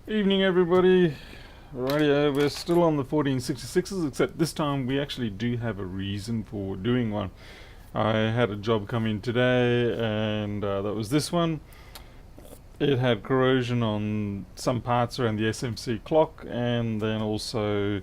Evening everybody. Rightio, we're still on the 1466s, except this time we actually do have a reason for doing one. I had a job come in today and that was this one. It had corrosion on some parts around the SMC clock and then also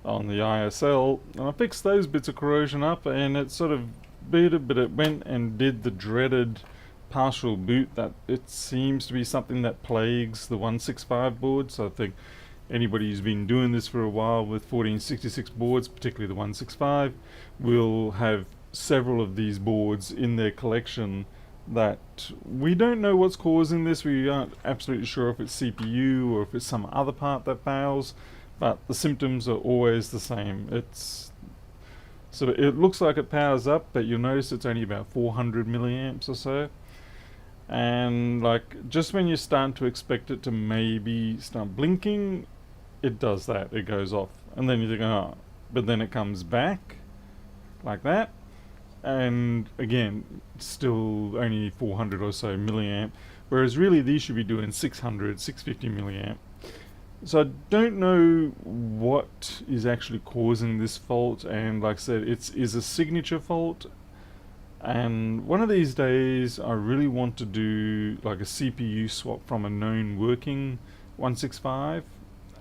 on the ISL, and I fixed those bits of corrosion up and it sort of booted, but it went and did the dreaded partial boot that it seems to be something that plagues the 165 boards. So I think anybody who's been doing this for a while with 1466 boards, particularly the 165, will have several of these boards in their collection that we don't know what's causing this. We aren't absolutely sure if it's CPU or if it's some other part that fails, but the symptoms are always the same. So it looks like it powers up, but you'll notice it's only about 400 milliamps or so. And like just when you start to expect it to maybe start blinking, it does that, it goes off, and then you think, oh, but then it comes back like that, and again still only 400 or so milliamp, whereas really these should be doing 600, 650 milliamp. So I don't know what is actually causing this fault, and like I said, it is a signature fault. And one of these days I really want to do like a CPU swap from a known working 165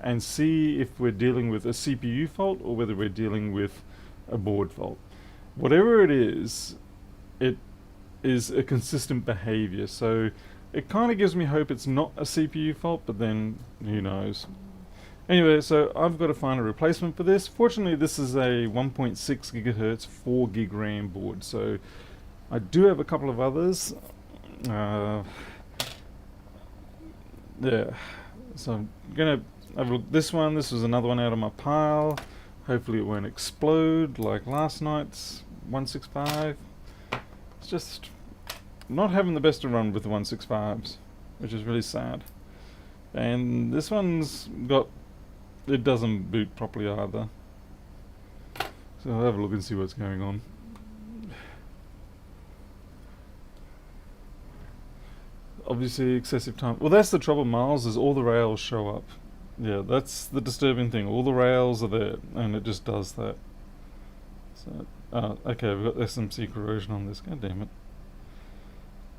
and see if we're dealing with a CPU fault or whether we're dealing with a board fault. Whatever it is a consistent behavior, so it kind of gives me hope it's not a CPU fault, but then who knows. Anyway, so I've got to find a replacement for this. Fortunately, this is a 1.6 gigahertz 4 gig RAM board, so I do have a couple of others. Yeah, so I'm gonna have a look. This was another one out of my pile. Hopefully it won't explode like last night's 165. It's just not having the best of run with the 165s, which is really sad. And this one's got, it doesn't boot properly either. So I'll have a look and see what's going on. Obviously excessive time. Well, that's the trouble, Miles, is all the rails show up. Yeah, that's the disturbing thing. All the rails are there and it just does that. So, okay, we've got SMC corrosion on this. God damn it.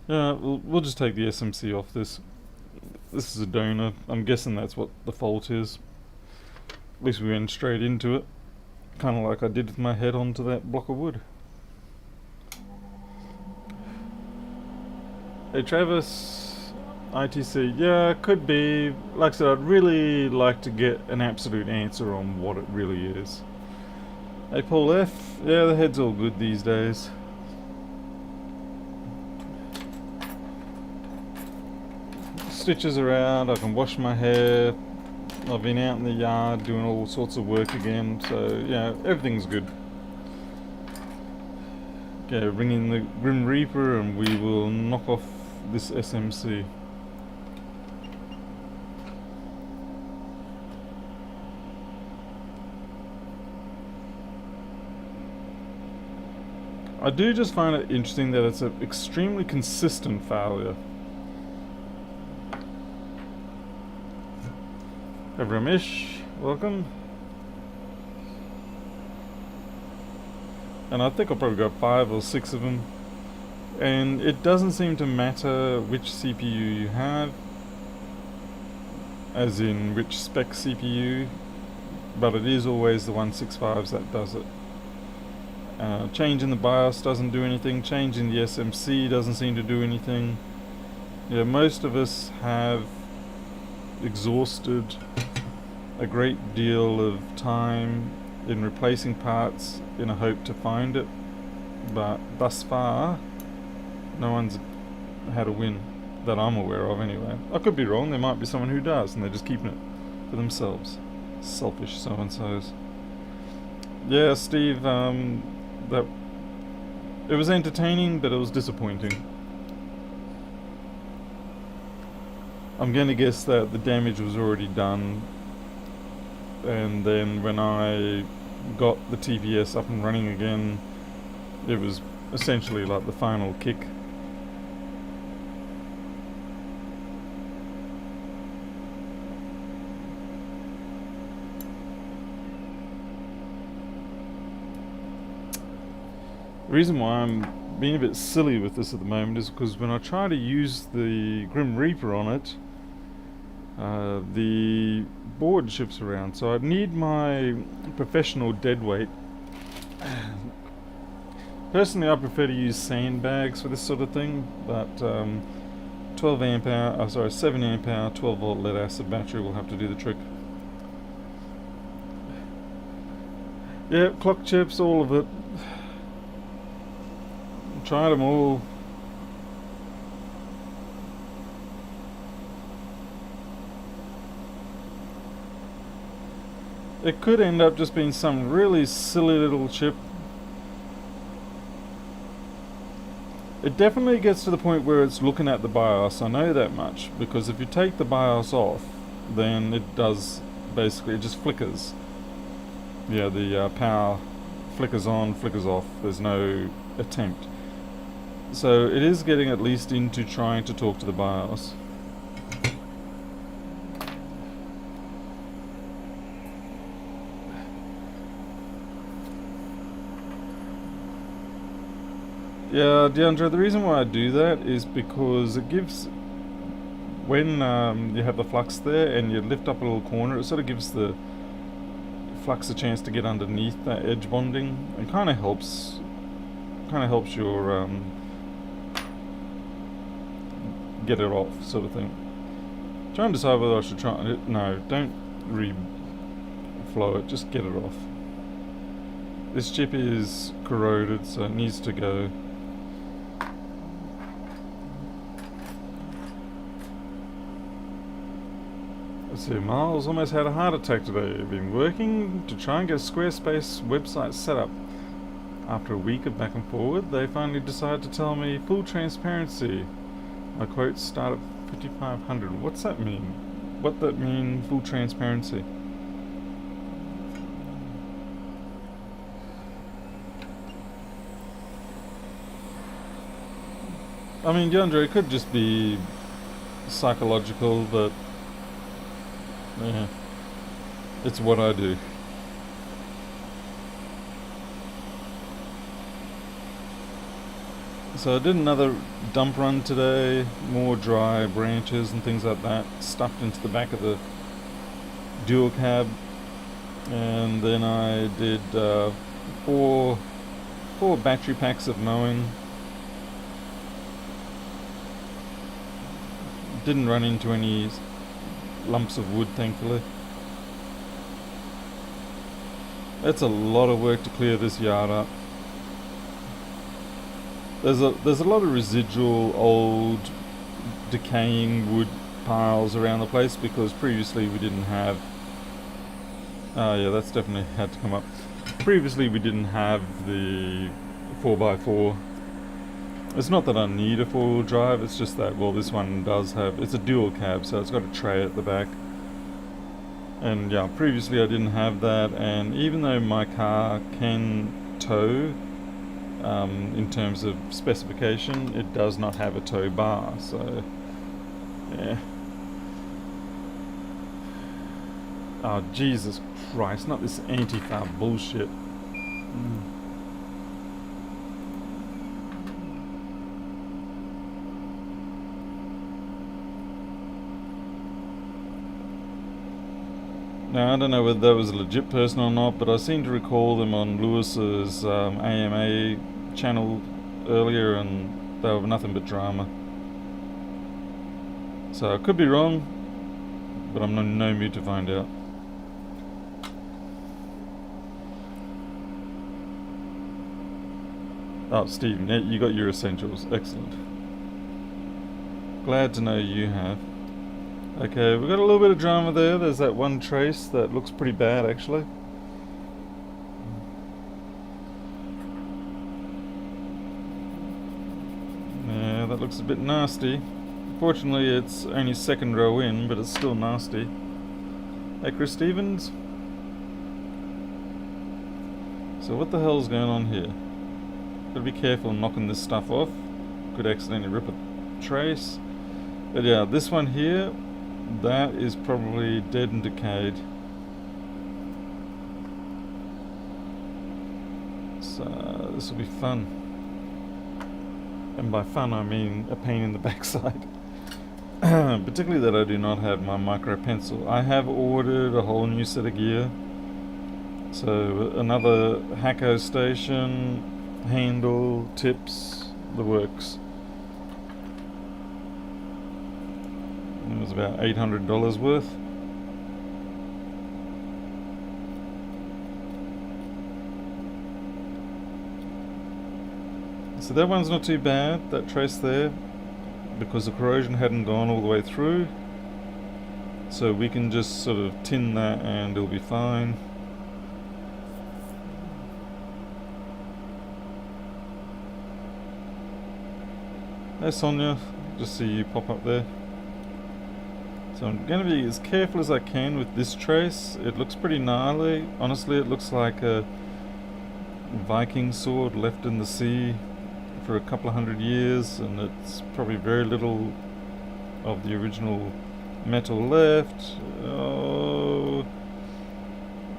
Yeah, we'll just take the SMC off this. This is a donor. I'm guessing that's what the fault is. At least we went straight into it. Kind of like I did with my head onto that block of wood. Hey Travis, ITC, yeah, could be. Like I said, I'd really like to get an absolute answer on what it really is. Hey Paul F, yeah, the head's all good these days. Stitches are out, I can wash my hair, I've been out in the yard doing all sorts of work again, so yeah, everything's good. Okay, ring in the Grim Reaper and we will knock off this SMC. I do just find it interesting that it's an extremely consistent failure. Hey Ramesh, welcome. And I think I'll probably got 5 or 6 of them. And it doesn't seem to matter which CPU you have, as in which spec CPU, but it is always the 165s that does it. Changing the BIOS doesn't do anything, changing the SMC doesn't seem to do anything. Yeah, most of us have exhausted a great deal of time in replacing parts in a hope to find it, but thus far no one's had a win that I'm aware of anyway. I could be wrong, there might be someone who does and they're just keeping it for themselves. Selfish so-and-sos. Yeah, Steve, that it was entertaining, but it was disappointing. I'm going to guess that the damage was already done and then when I got the TVS up and running again, it was essentially like the final kick. The reason why I'm being a bit silly with this at the moment is because when I try to use the Grim Reaper on it, the board shifts around, so I need my professional deadweight. Personally, I prefer to use sandbags for this sort of thing, but 7 amp hour, 12 volt lead acid battery will have to do the trick. Yeah, clock chips, all of it. Tried them all. It could end up just being some really silly little chip. It definitely gets to the point where it's looking at the BIOS, I know that much, because if you take the BIOS off, then it does, basically, it just flickers. Yeah, the power flickers on, flickers off, there's no attempt. So it is getting at least into trying to talk to the BIOS. Yeah, DeAndre, the reason why I do that is because it gives, when you have the flux there and you lift up a little corner, it sort of gives the flux a chance to get underneath that edge bonding, and kind of helps your get it off, sort of thing. Trying to decide whether I should try. No, don't re-flow it. Just get it off. This chip is corroded, so it needs to go. Let's see, Miles almost had a heart attack today. Been working to try and get a Squarespace website set up. After a week of back and forward, they finally decided to tell me full transparency. My quotes start at 5,500. What's that mean? What that mean, full transparency? I mean, DeAndre, it could just be psychological, but yeah, it's what I do. So I did another dump run today, more dry branches and things like that, stuffed into the back of the dual cab, and then I did four battery packs of mowing. Didn't run into any lumps of wood, thankfully. That's a lot of work to clear this yard up. There's a lot of residual old decaying wood piles around the place because previously we didn't have. Oh yeah, that's definitely had to come up. Previously we didn't have the 4x4. It's not that I need a 4-wheel drive, it's just that, well, this one does have, it's a dual cab, so it's got a tray at the back. And yeah, previously I didn't have that, and even though my car can tow, in terms of specification, it does not have a tow bar, so yeah. Oh, Jesus Christ, not this anti-fab bullshit. Now, I don't know whether that was a legit person or not, but I seem to recall them on Lewis's AMA channel earlier, and they were nothing but drama. So I could be wrong, but I'm in no mood to find out. Oh, Stephen, you got your essentials. Excellent. Glad to know you have. Okay, we've got a little bit of drama there. There's that one trace that looks pretty bad, actually. Yeah, that looks a bit nasty. Fortunately, it's only second row in, but it's still nasty. Hey, Chris Stevens? So what the hell's going on here? Gotta be careful knocking this stuff off. Could accidentally rip a trace. But yeah, this one here, that is probably dead and decayed. So this will be fun. And by fun I mean a pain in the backside. Particularly that I do not have my micro pencil. I have ordered a whole new set of gear. So another Hacko station, handle, tips, the works. It was about $800 worth. So that one's not too bad, that trace there, because the corrosion hadn't gone all the way through. So we can just sort of tin that and it'll be fine. Hey Sonia, just see you pop up there. So I'm going to be as careful as I can with this trace. It looks pretty gnarly. Honestly, it looks like a Viking sword left in the sea for a couple of 100 years, and it's probably very little of the original metal left. Oh,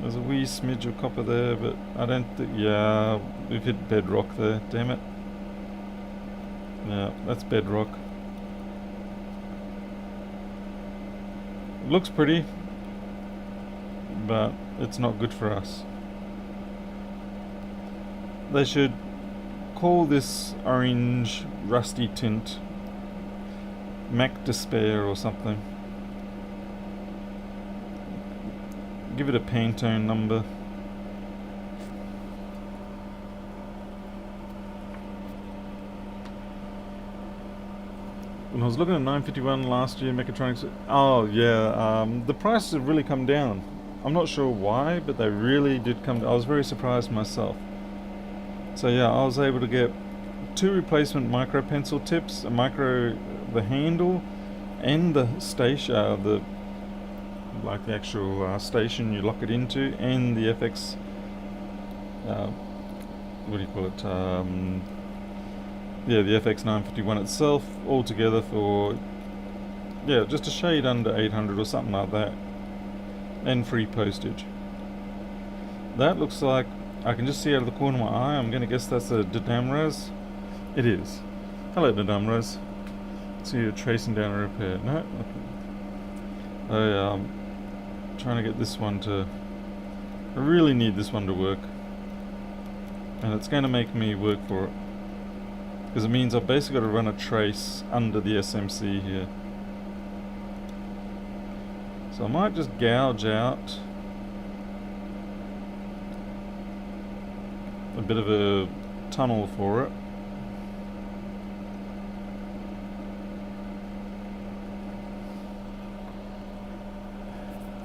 there's a wee smidge of copper there, but I don't think, yeah, we've hit bedrock there, damn it. Yeah, that's bedrock. It looks pretty, but it's not good for us. They should call this orange rusty tint Mac Despair or something. Give it a Pantone number. When I was looking at 951 last year, Mechatronics, oh yeah, the prices have really come down. I'm not sure why, but they really did come down. I was very surprised myself. So yeah, I was able to get 2 replacement micro pencil tips, the handle, and the station, the actual station you lock it into, and the FX, what do you call it? Yeah, the FX 951 itself, all together for, yeah, just a shade under 800 or something like that, and free postage. That looks like, I can just see out of the corner of my eye, I'm going to guess that's a Damnit. It is. Hello, Damnit. So you're tracing down a repair. No? Okay. I'm trying to get this one to, I really need this one to work. And it's going to make me work for it. Because it means I've basically got to run a trace under the SMC here. So I might just gouge out a bit of a tunnel for it.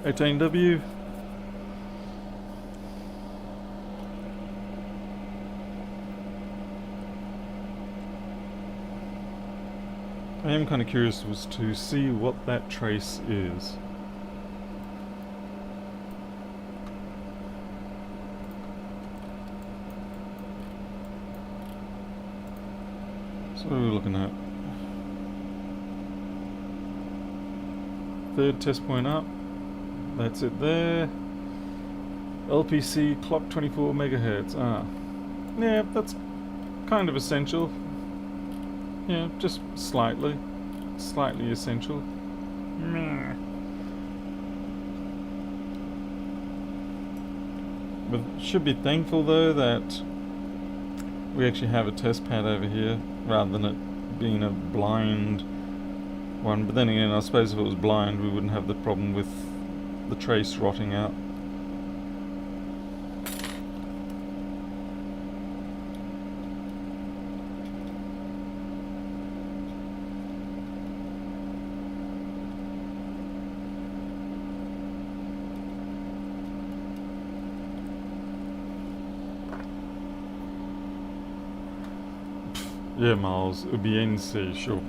A1466. I am kind of curious as to see what that trace is. So what are we looking at? Third test point up. That's it there. LPC clock 24 megahertz. Ah. Yeah, that's kind of essential. Yeah, just slightly essential. Meh. But should be thankful though that we actually have a test pad over here rather than it being a blind one. But then again, I suppose if it was blind we wouldn't have the problem with the trace rotting out. Yeah, Miles, UBNC, sure.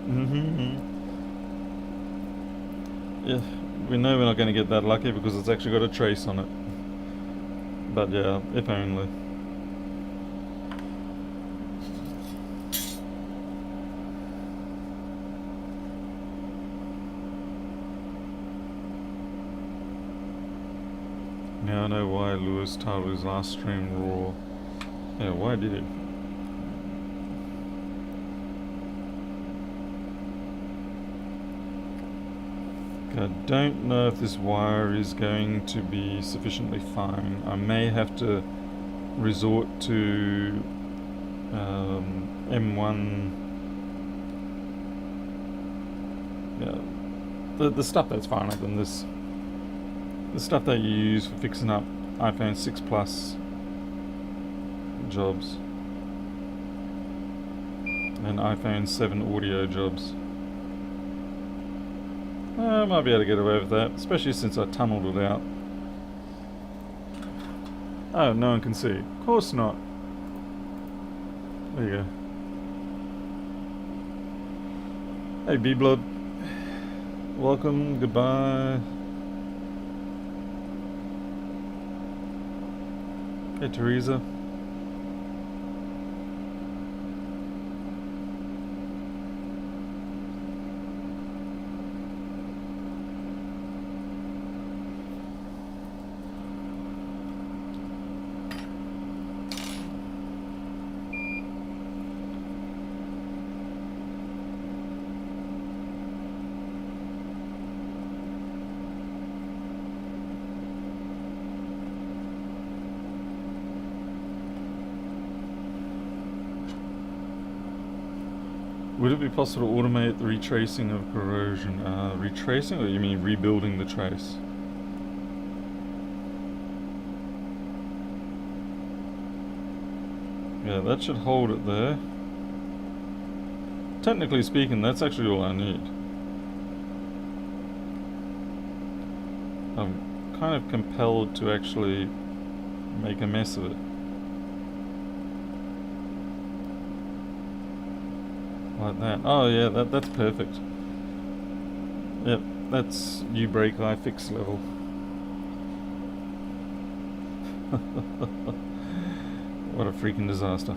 Yeah, we know we're not going to get that lucky because it's actually got a trace on it. But yeah, if only. Now I know why Lewis titled his last stream Raw. Yeah, why did he? I don't know if this wire is going to be sufficiently fine. I may have to resort to M1. Yeah, the stuff that's finer than this. The stuff that you use for fixing up iPhone 6 Plus jobs and iPhone 7 audio jobs. I might be able to get away with that, especially since I tunneled it out. Oh, no one can see. Of course not. There you go. Hey, B-Blood. Welcome, goodbye. Hey, Teresa. Would it be possible to automate the retracing of corrosion? Retracing, or you mean rebuilding the trace? Yeah, that should hold it there. Technically speaking, that's actually all I need. I'm kind of compelled to actually make a mess of it. Like that. Oh yeah, that's perfect. Yep, that's U-brake iFix level. What a freaking disaster.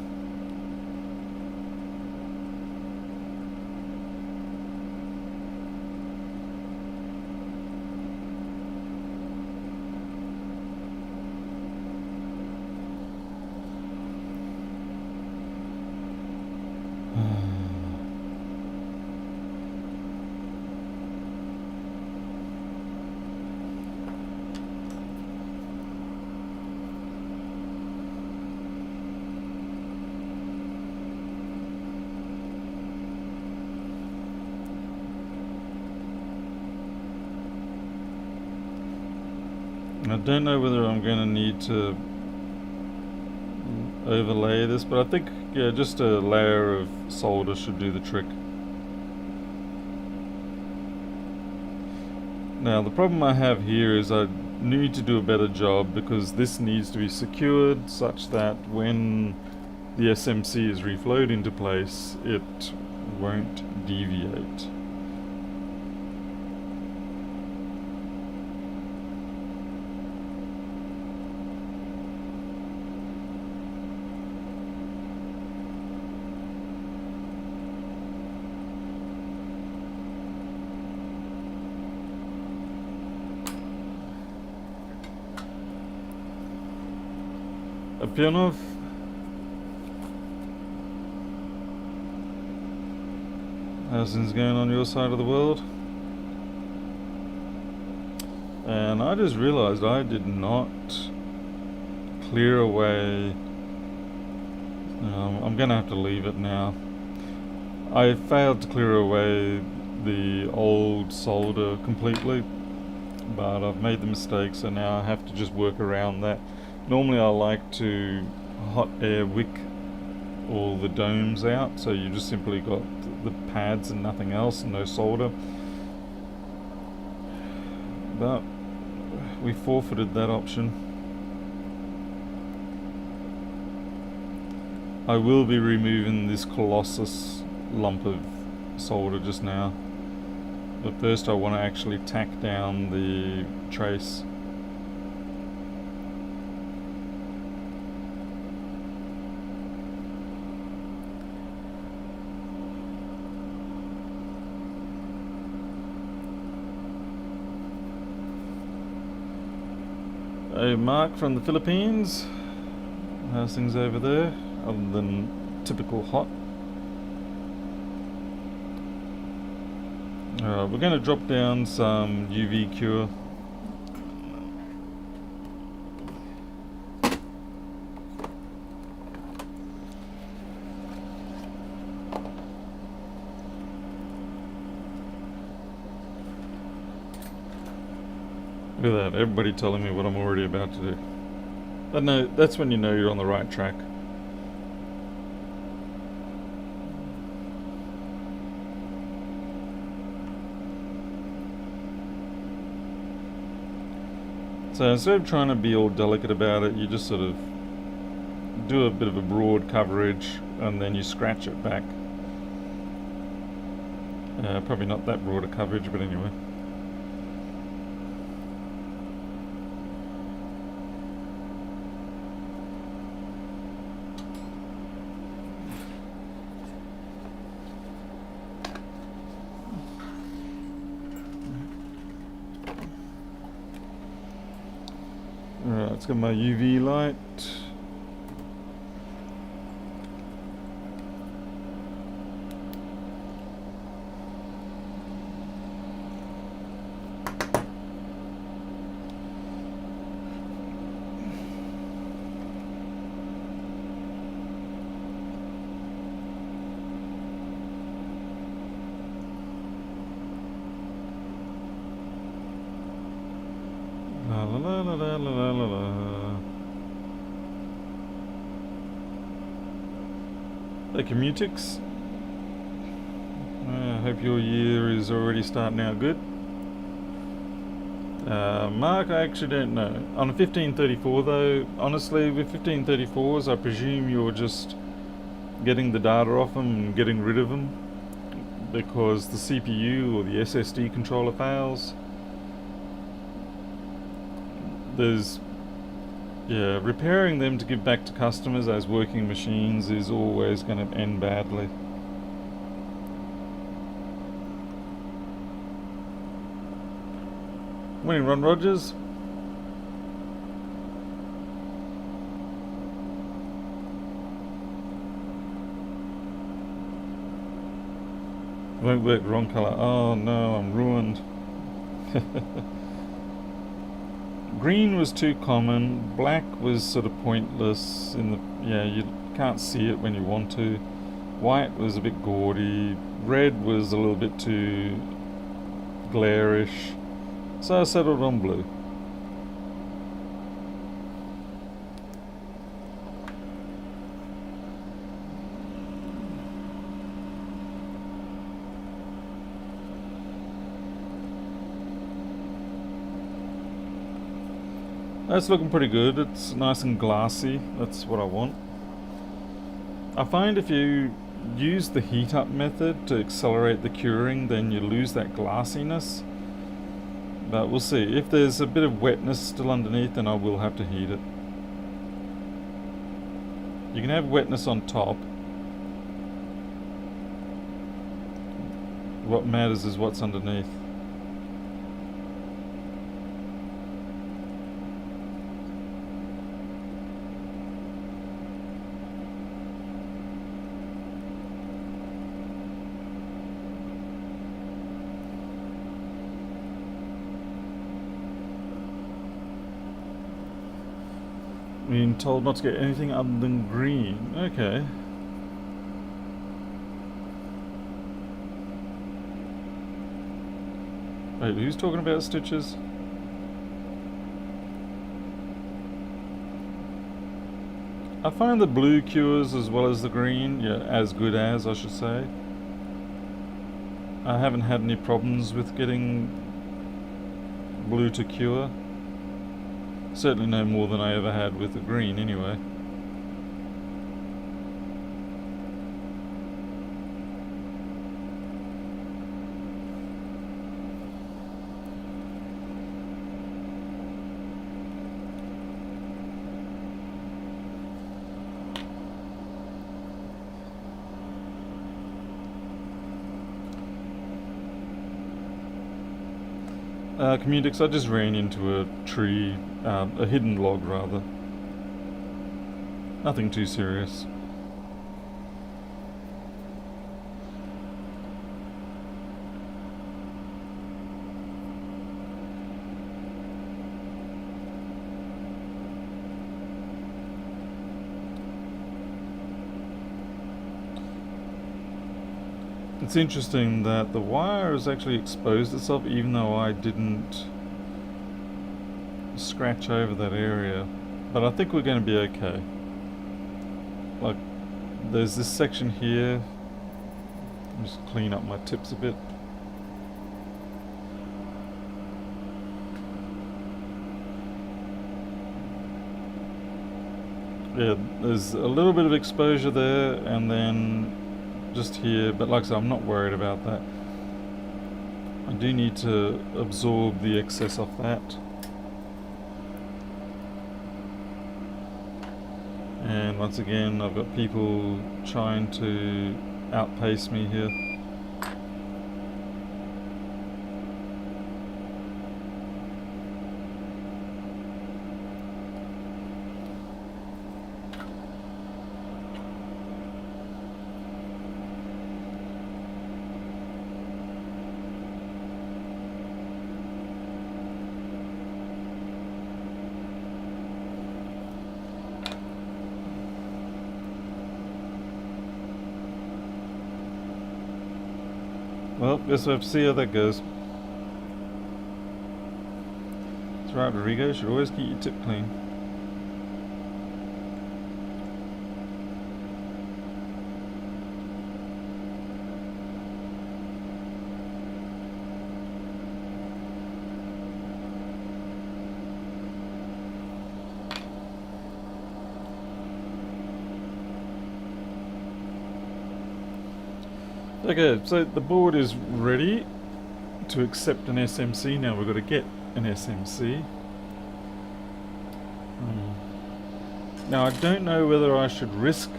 I don't know whether I'm going to need to overlay this, but I think, yeah, just a layer of solder should do the trick. Now, the problem I have here is I need to do a better job because this needs to be secured such that when the SMC is reflowed into place, it won't deviate. Pionov, how's things going on your side of the world? And I just realized I did not clear away. I'm gonna have to leave it now. I failed to clear away the old solder completely, but I've made the mistake, so now I have to just work around that. Normally I like to hot air wick all the domes out, so you just simply got the pads and nothing else, and no solder. But we forfeited that option. I will be removing this colossus lump of solder just now, but first I want to actually tack down the trace. Hey, Mark from the Philippines. How's things over there, other than typical hot? We're going to drop down some UV cure. Look at that, everybody telling me what I'm already about to do. But no, that's when you know you're on the right track. So instead of trying to be all delicate about it, you just sort of do a bit of a broad coverage and then you scratch it back. Probably not that broad a coverage, but anyway. Alright, let's get my UV light. La la la la la la la la. Hey Commutix. I hope your year is already starting out good. Mark, I actually don't know. On a 1534 though, honestly, with 1534s, I presume you're just getting the data off them and getting rid of them because the CPU or the SSD controller fails. Repairing them to give back to customers as working machines is always going to end badly. Morning, Ron Rogers. Won't work, wrong colour. Oh no, I'm ruined. Green was too common. Black was sort of pointless. You can't see it when you want to. White was a bit gaudy. Red was a little bit too glarish. So I settled on blue. That's looking pretty good. It's nice and glassy. That's what I want. I find if you use the heat up method to accelerate the curing, then you lose that glassiness. But we'll see. If there's a bit of wetness still underneath, then I will have to heat it. You can have wetness on top. What matters is what's underneath. Being told not to get anything other than green. Okay. Wait, who's talking about stitches? I find the blue cures as well as the green, as good as, I should say. I haven't had any problems with getting blue to cure. Certainly no more than I ever had with the green anyway. Communix, I just ran into a tree, a hidden log rather. Nothing too serious. It's interesting that the wire has actually exposed itself even though I didn't scratch over that area. But I think we're going to be okay. Like, there's this section here. Just clean up my tips a bit. Yeah, there's a little bit of exposure there, and then just here, but like I said, I'm not worried about that. I do need to absorb the excess off that. And once again, I've got people trying to outpace me here. Well, guess we'll have to see how that goes. That's right, Rodrigo. Should always keep your tip clean. Okay, so the board is ready to accept an SMC. Now we've got to get an SMC. Now I don't know whether I should risk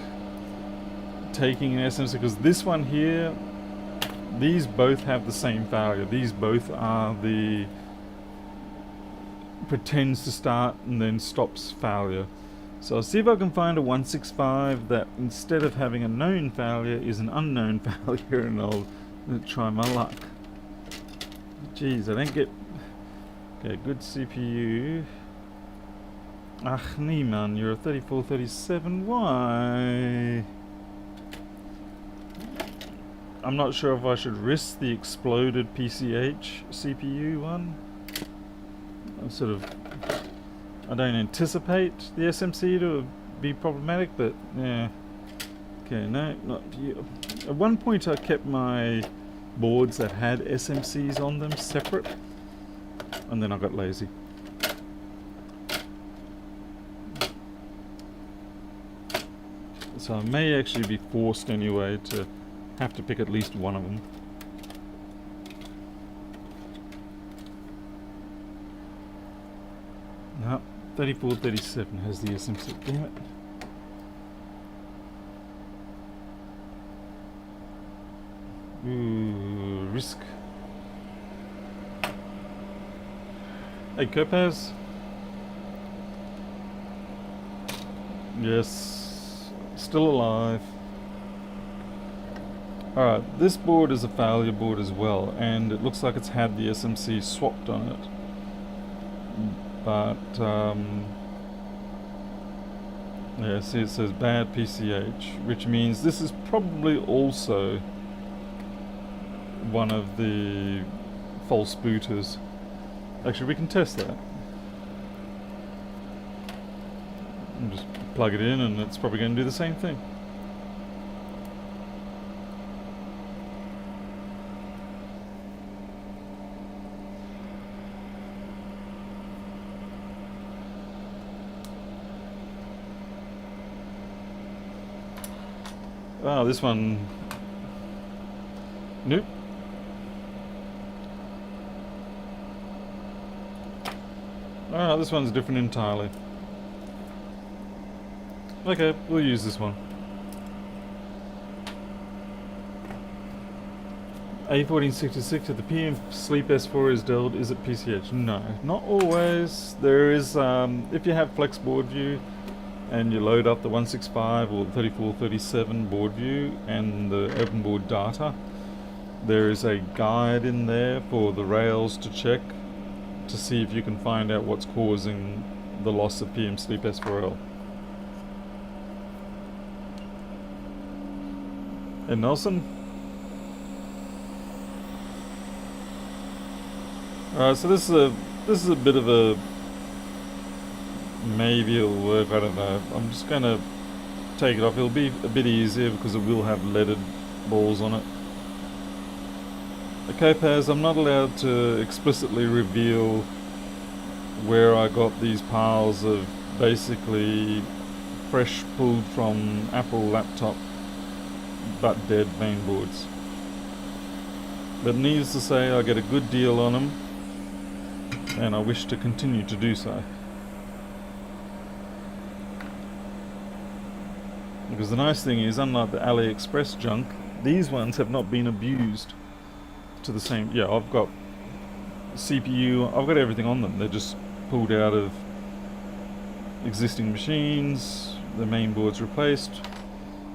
taking an SMC because this one here, these both have the same failure. These both are the pretends to start and then stops failure. So I'll see if I can find a 165 that instead of having a known failure is an unknown failure, and I'll try my luck. Jeez, I don't get... Okay, good CPU. Ach nee man, you're a 3437, why? I'm not sure if I should risk the exploded PCH CPU one. I'm sort of... I don't anticipate the SMC to be problematic, but yeah. Okay, no, not you. At one point I kept my boards that had SMCs on them separate, and then I got lazy. So I may actually be forced anyway to have to pick at least one of them. No. 3437 has the SMC, damn it. Ooh, risk. Hey, Kopaz. Yes, still alive. Alright, this board is a failure board as well, and it looks like it's had the SMC swapped on it. But, yeah, see it says bad PCH, which means this is probably also one of the false booters. Actually, we can test that. And just plug it in and it's probably going to do the same thing. Oh, this one... Nope. Oh, this one's different entirely. Okay, we'll use this one. A1466 at the PM Sleep S4 is dealt, is it PCH? No, not always. There is, if you have flex board view and you load up the 165 or 3437 board view and the open board data, there is a guide in there for the rails to check to see if you can find out what's causing the loss of PM Sleep S4L. And Nelson? Alright, so this is a bit of a maybe it'll work, I don't know. I'm just gonna take it off. It'll be a bit easier because it will have leaded balls on it. The Copaz, I'm not allowed to explicitly reveal where I got these piles of basically fresh pulled from Apple laptop but dead mainboards. But needless to say, I get a good deal on them and I wish to continue to do so. Because the nice thing is, unlike the AliExpress junk, these ones have not been abused to the same. Yeah, I've got CPU, I've got everything on them. They're just pulled out of existing machines, the main board's replaced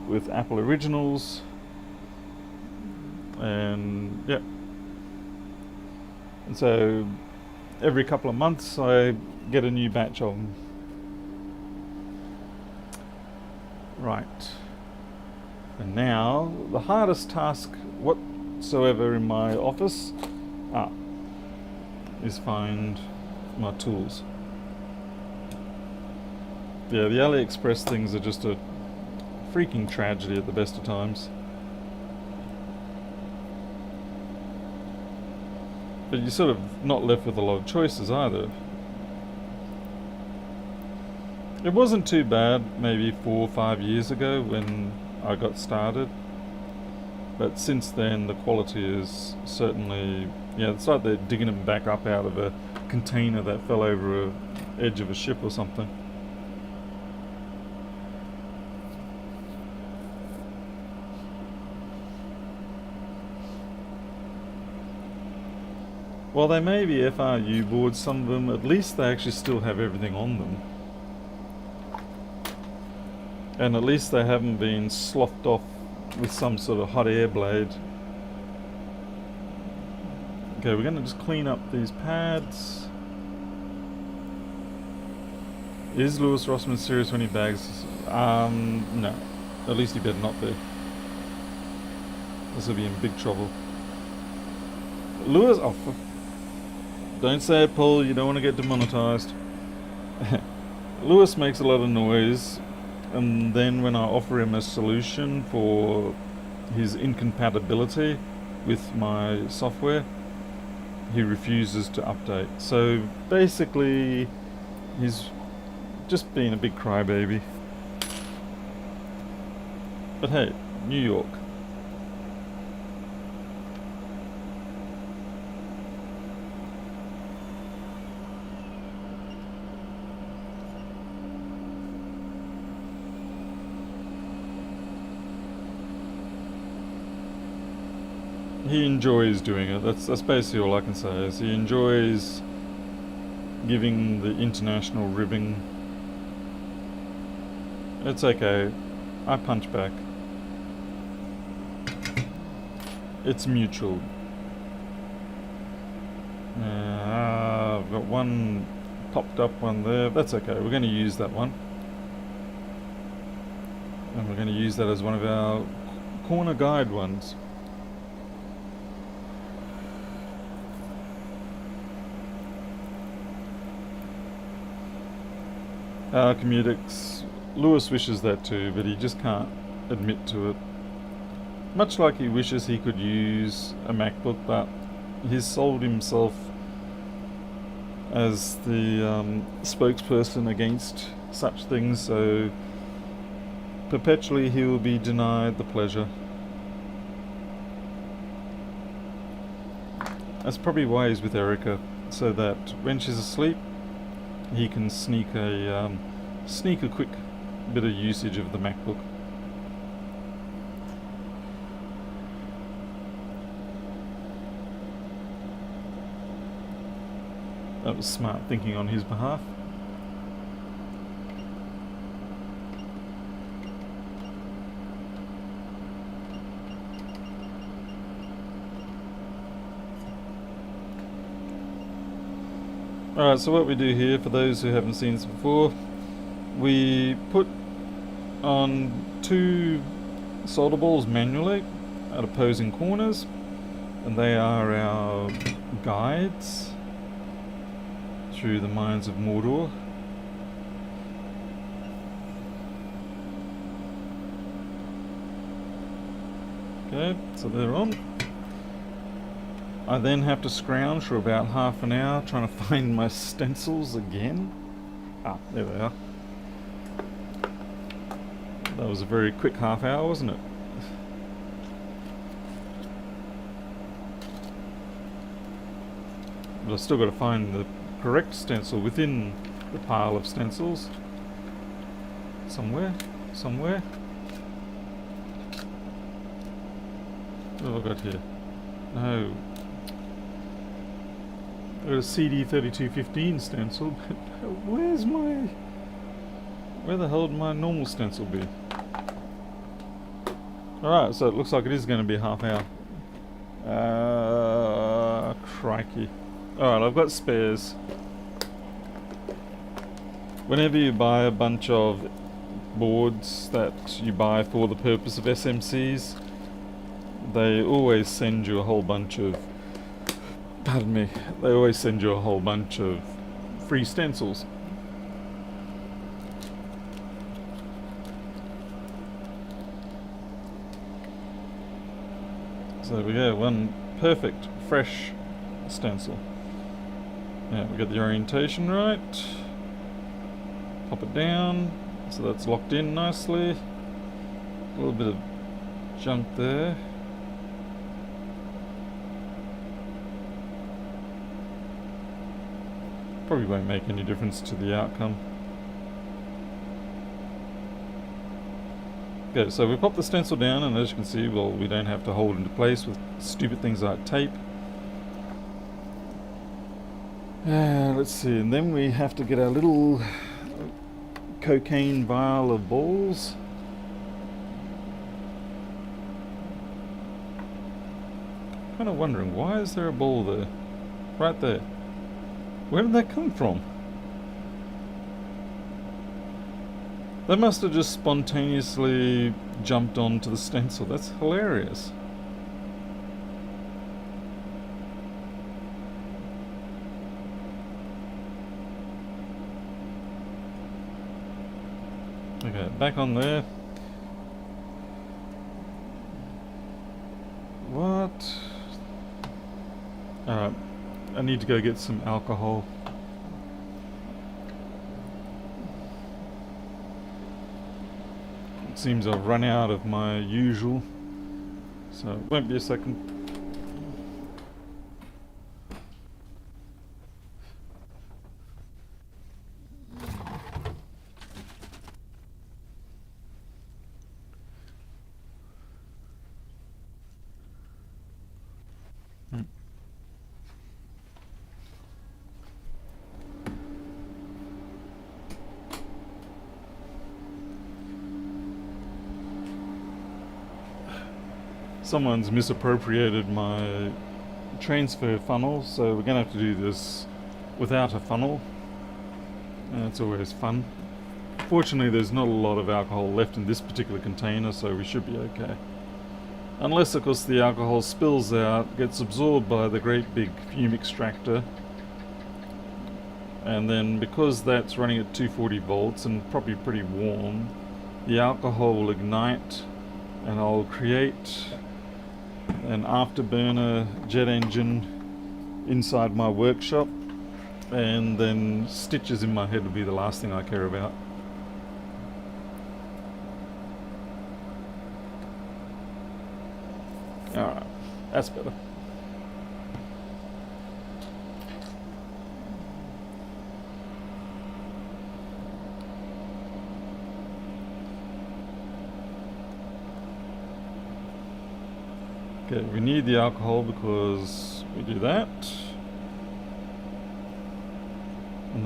with Apple Originals, and yeah. And so every couple of months I get a new batch of them. Right. And now the hardest task whatsoever in my office is find my tools. Yeah, the AliExpress things are just a freaking tragedy at the best of times. But you're sort of not left with a lot of choices either. It wasn't too bad maybe 4 or 5 years ago when I got started, but since then the quality is certainly, yeah, it's like they're digging them back up out of a container that fell over the edge of a ship or something. While they may be FRU boards, some of them, at least they actually still have everything on them. And at least they haven't been sloughed off with some sort of hot air blade. Okay, we're going to just clean up these pads. Is Lewis Rossman serious when he bags? No. At least he better not be. This will be in big trouble. Lewis, don't say it, Paul, you don't want to get demonetized. Lewis makes a lot of noise, and then when I offer him a solution for his incompatibility with my software, he refuses to update. So basically, he's just being a big crybaby. But hey, New York. He enjoys doing it. That's basically all I can say. Is he enjoys giving the international ribbing. It's okay. I punch back. It's mutual. I've got one popped up one there. That's okay. We're going to use that one. And we're going to use that as one of our corner guide ones. Comutix. Lewis wishes that too, but he just can't admit to it. Much like he wishes he could use a MacBook, but he's sold himself as the spokesperson against such things, so perpetually he will be denied the pleasure. That's probably why he's with Erica, so that when she's asleep, he can sneak a quick bit of usage of the MacBook. That was smart thinking on his behalf. Alright, so what we do here, for those who haven't seen this before, we put on 2 solder balls manually at opposing corners, and they are our guides through the mines of Mordor. Okay, so they're on. I then have to scrounge for about half an hour trying to find my stencils again. Ah, there they are. That was a very quick half hour, wasn't it? But I've still got to find the correct stencil within the pile of stencils. Somewhere. What have I got here? No. I've got a CD3215 stencil, but where the hell would my normal stencil be? Alright, so it looks like it is going to be a half hour. Crikey. Alright, I've got spares. Whenever you buy a bunch of boards that you buy for the purpose of SMCs, they always send you a whole bunch of free stencils. So there we go, one perfect, fresh stencil. Yeah, we got the orientation right. Pop it down, so that's locked in nicely. A little bit of junk there. Probably won't make any difference to the outcome. Okay, so we pop the stencil down, and as you can see, well, we don't have to hold it into place with stupid things like tape. Let's see, and then we have to get our little cocaine vial of balls. Kind of wondering, why is there a ball there? Right there. Where did that come from? They must have just spontaneously jumped onto the stencil. That's hilarious. Okay, back on there. What? Alright, I need to go get some alcohol. It seems I've run out of my usual, so it won't be a second. Someone's misappropriated my transfer funnel, so we're going to have to do this without a funnel. It's always fun. Fortunately, there's not a lot of alcohol left in this particular container, so we should be okay. Unless, of course, the alcohol spills out, gets absorbed by the great big fume extractor, and then because that's running at 240 volts and probably pretty warm, the alcohol will ignite, and I'll create an afterburner jet engine inside my workshop, and then stitches in my head will be the last thing I care about. Alright, that's better. Okay, we need the alcohol because we do that.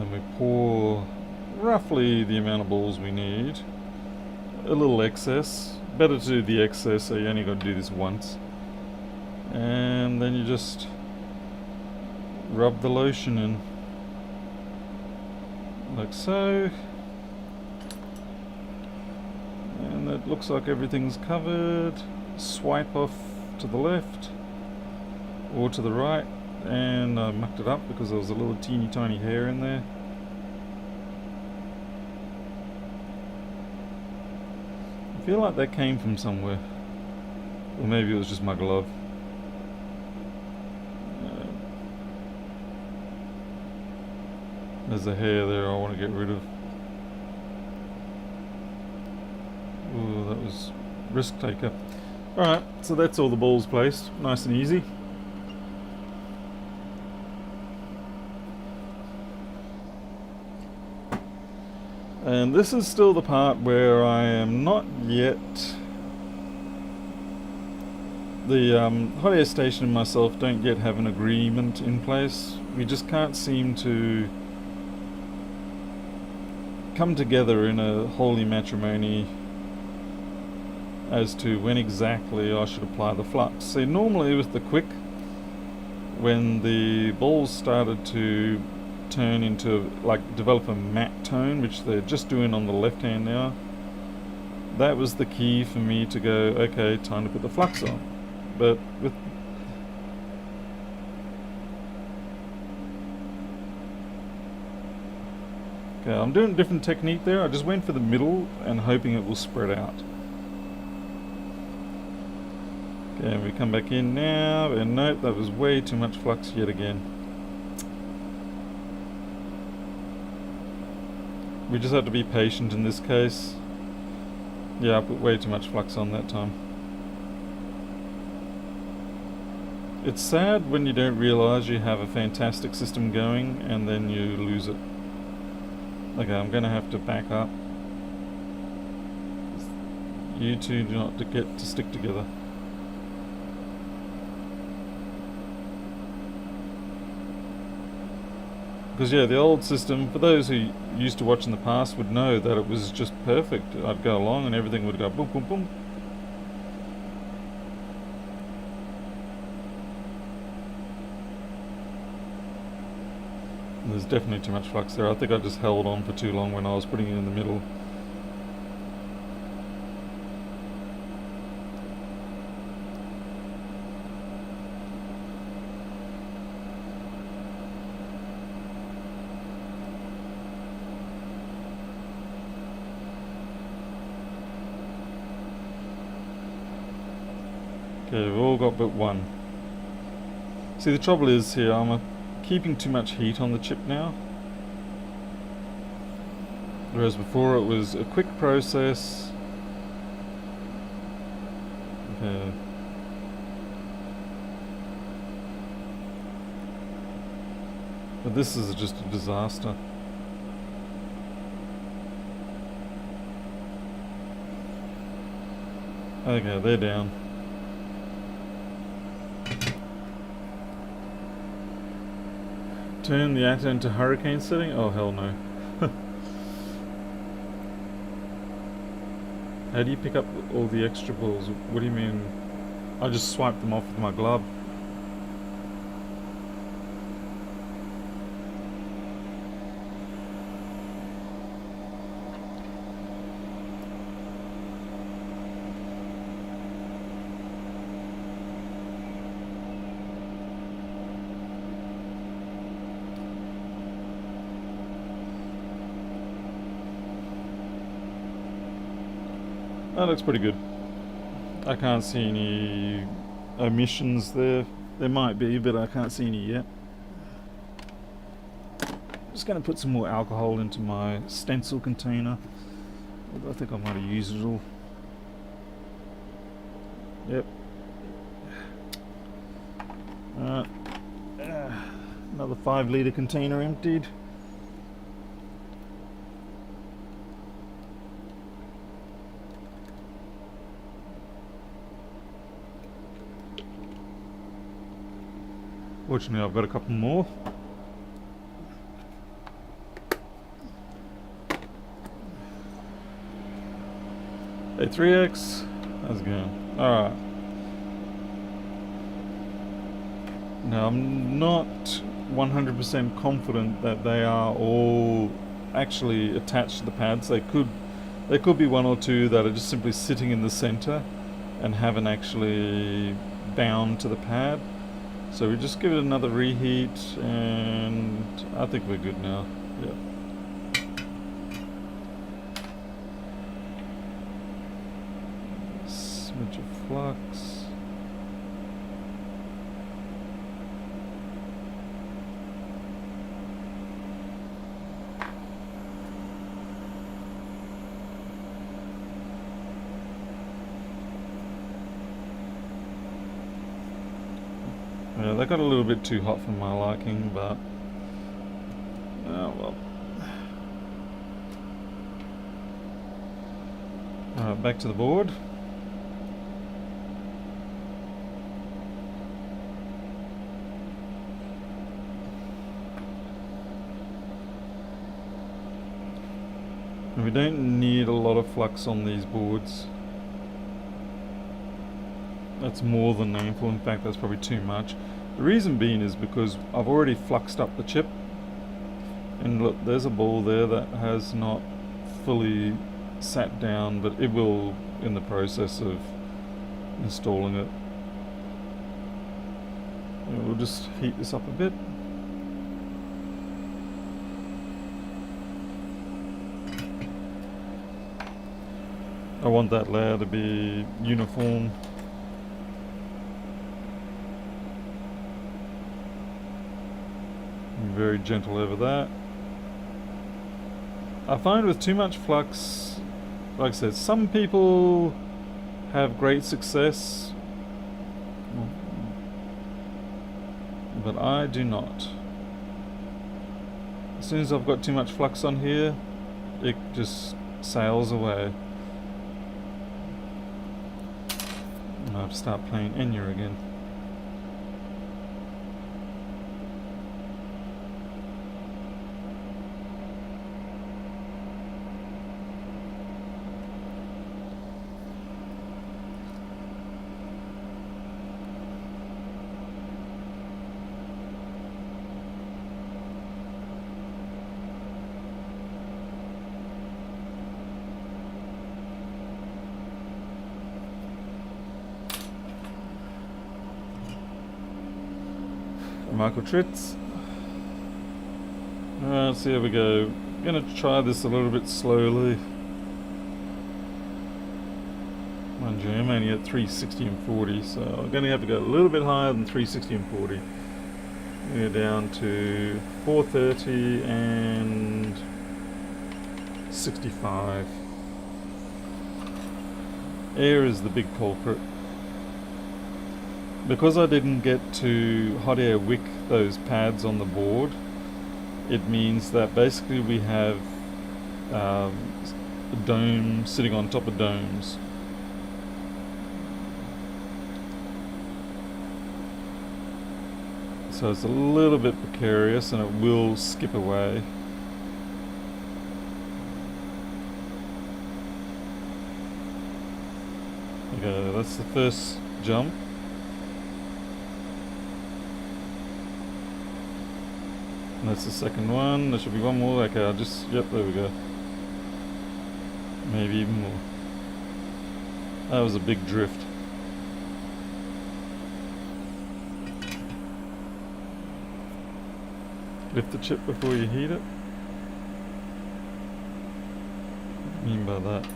And we pour roughly the amount of balls we need. A little excess. Better to do the excess, so you only got to do this once. And then you just rub the lotion in. Like so. And it looks like everything's covered. Swipe off to the left or to the right. And I mucked it up because there was a little teeny tiny hair in there. I feel like that came from somewhere. Or maybe it was just my glove. There's a hair there I want to get rid of. Ooh, that was risk taker. Alright, so that's all the balls placed. Nice and easy. And this is still the part where I am not yet... The hot air station and myself don't yet have an agreement in place. We just can't seem to come together in a holy matrimony as to when exactly I should apply the flux. See, normally with the quick, when the balls started to turn into, like, develop a matte tone, which they're just doing on the left hand now, that was the key for me to go, okay, time to put the flux on. But with okay, I'm doing a different technique there. I just went for the middle and hoping it will spread out. Okay, and we come back in now, and note that was way too much flux yet again. We just have to be patient in this case. Yeah, I put way too much flux on that time. It's sad when you don't realise you have a fantastic system going and then you lose it. Okay, I'm going to have to back up. You two do not get to stick together. Because yeah, the old system, for those who used to watch in the past would know that it was just perfect. I'd go along and everything would go boom, boom, boom. There's definitely too much flux there. I think I just held on for too long when I was putting it in the middle. Okay, we've all got but one. See, the trouble is here, I'm keeping too much heat on the chip now. Whereas before it was a quick process. Okay. But this is just a disaster. Okay, they're down. Turn the actor into hurricane setting? Oh hell no. How do you pick up all the extra balls? What do you mean? I just swiped them off with my glove. That looks pretty good. I can't see any omissions there. There might be, but I can't see any yet. Just going to put some more alcohol into my stencil container. I think I might have used it all. Yep. Alright. Another 5-litre container emptied. Fortunately, I've got a couple more. A3X, how's it going? Alright. Now I'm not 100% confident that they are all actually attached to the pads. There could be one or two that are just simply sitting in the center and haven't actually bound to the pad. So we just give it another reheat and I think we're good now. Yep. Smidge of flux. Yeah, they got a little bit too hot for my liking, but oh well. Alright, back to the board. And we don't need a lot of flux on these boards. That's more than needful. In fact, that's probably too much. The reason being is because I've already fluxed up the chip. And look, there's a ball there that has not fully sat down, but it will in the process of installing it. And we'll just heat this up a bit. I want that layer to be uniform. Very gentle over that. I find with too much flux, like I said, some people have great success, but I do not. As soon as I've got too much flux on here, it just sails away. I have to start playing Enya again. Michael Tritz. Let's see how we go. I'm going to try this a little bit slowly. Mind you, I'm only at 360 and 40, so I'm going to have to go a little bit higher than 360 and 40. We're down to 430 and 65. Air is the big culprit. Because I didn't get to hot air wick those pads on the board, it means that basically we have a dome sitting on top of domes. So it's a little bit precarious and it will skip away. Okay, that's the first jump. And that's the second one. There should be one more. Okay, yep, there we go. Maybe even more. That was a big drift. Lift the chip before you heat it. What do you mean by that?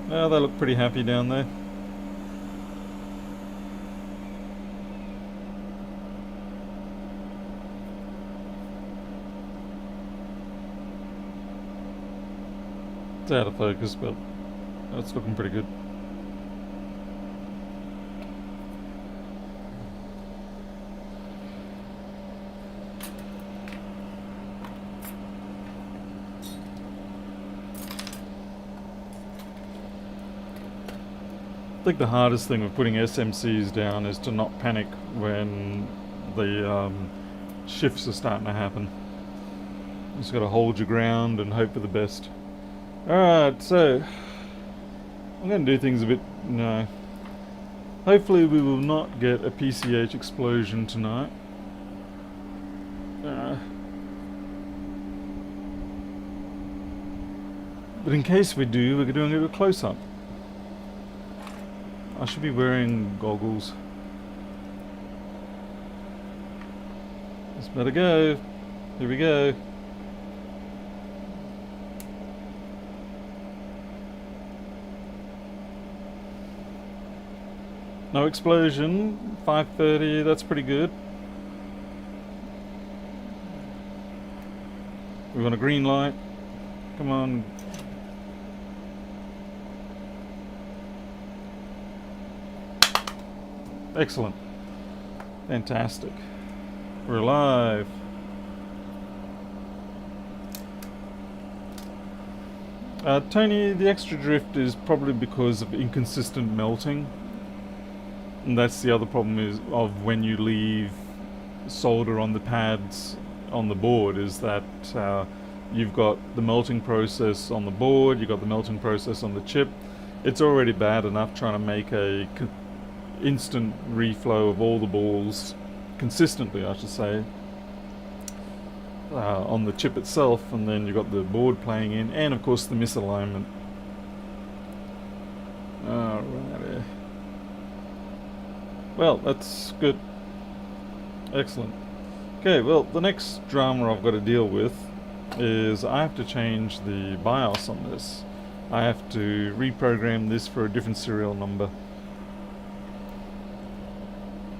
Oh, they look pretty happy down there. It's out of focus, but it's looking pretty good. think the hardest thing with putting SMCs down is to not panic when the shifts are starting to happen. You just got to hold your ground and hope for the best. Alright, so I'm going to do things a bit, hopefully we will not get a PCH explosion tonight. But in case we do, we're doing a close-up. I should be wearing goggles. This better go. Here we go. No explosion. 5:30. That's pretty good. We want a green light. Come on. Excellent. Fantastic. We're alive. Tony, the extra drift is probably because of inconsistent melting. And that's the other problem is of when you leave solder on the pads on the board, is that you've got the melting process on the board, you've got the melting process on the chip. It's already bad enough trying to make a instant reflow of all the balls consistently, I should say, on the chip itself, and then you've got the board playing in, and of course the misalignment. Alrighty. Well, that's good. Excellent. Okay, well, the next drama I've got to deal with is I have to change the BIOS on this. I have to reprogram this for a different serial number.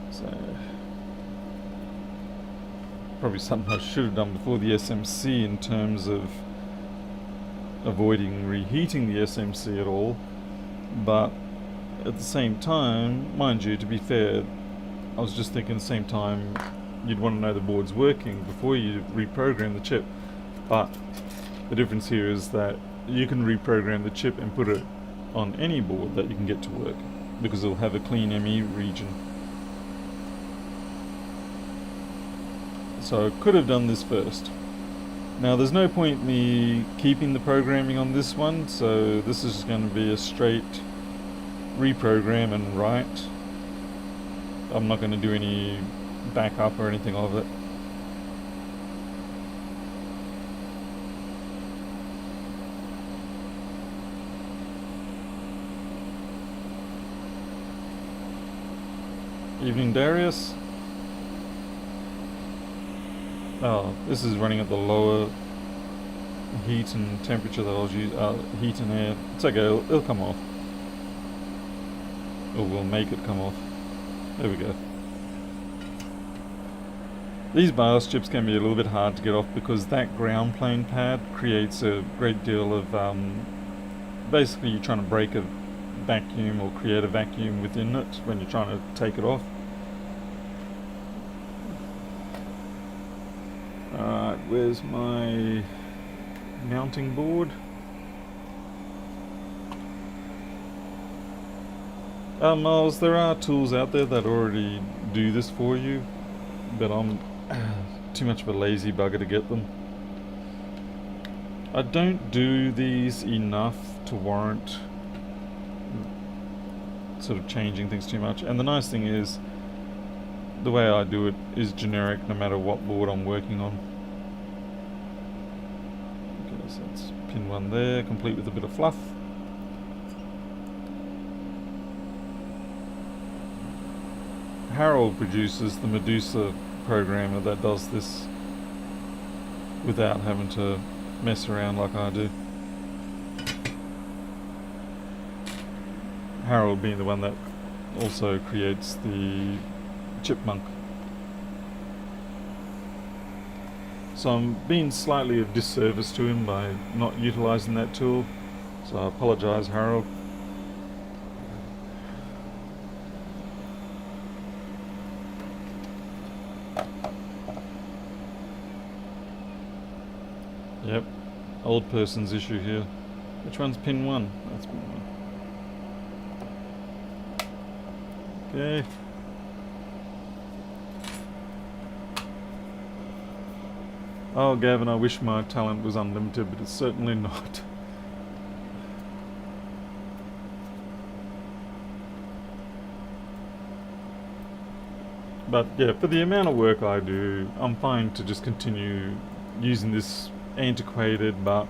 So, probably something I should have done before the SMC in terms of avoiding reheating the SMC at all. But at the same time, mind you, to be fair, I was just thinking at the same time you'd want to know the board's working before you reprogram the chip. But the difference here is that you can reprogram the chip and put it on any board that you can get to work, because it'll have a clean ME region. So I could have done this first. Now there's no point me keeping the programming on this one, so this is going to be a straight reprogram and write. I'm not going to do any backup or anything of it. Evening, Darius. Oh, this is running at the lower heat and temperature that I was using. Heat and air. It's okay, it'll come off. Or we'll make it come off. There we go. These BIOS chips can be a little bit hard to get off because that ground plane pad creates a great deal of basically you're trying to break a vacuum or create a vacuum within it when you're trying to take it off. Alright, where's my mounting board? Miles, there are tools out there that already do this for you, but I'm too much of a lazy bugger to get them. I don't do these enough to warrant sort of changing things too much, and the nice thing is the way I do it is generic no matter what board I'm working on. Okay, so that's pin 1 there, complete with a bit of fluff. Harold produces the Medusa programmer that does this without having to mess around like I do. Harold being the one that also creates the chipmunk. So I'm being slightly of disservice to him by not utilising that tool, so I apologise, Harold. Yep, old person's issue here. Which one's pin 1? That's pin 1. Okay. Oh, Gavin, I wish my talent was unlimited, but it's certainly not. But yeah, for the amount of work I do, I'm fine to just continue using this antiquated but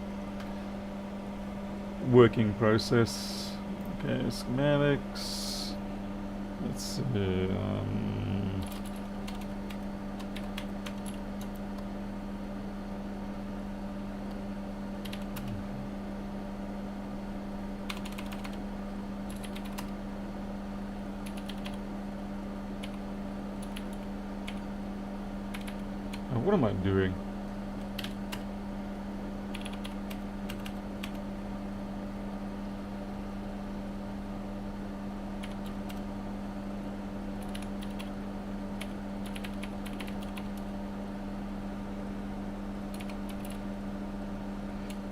working process. Okay, schematics. Let's see. What am I doing?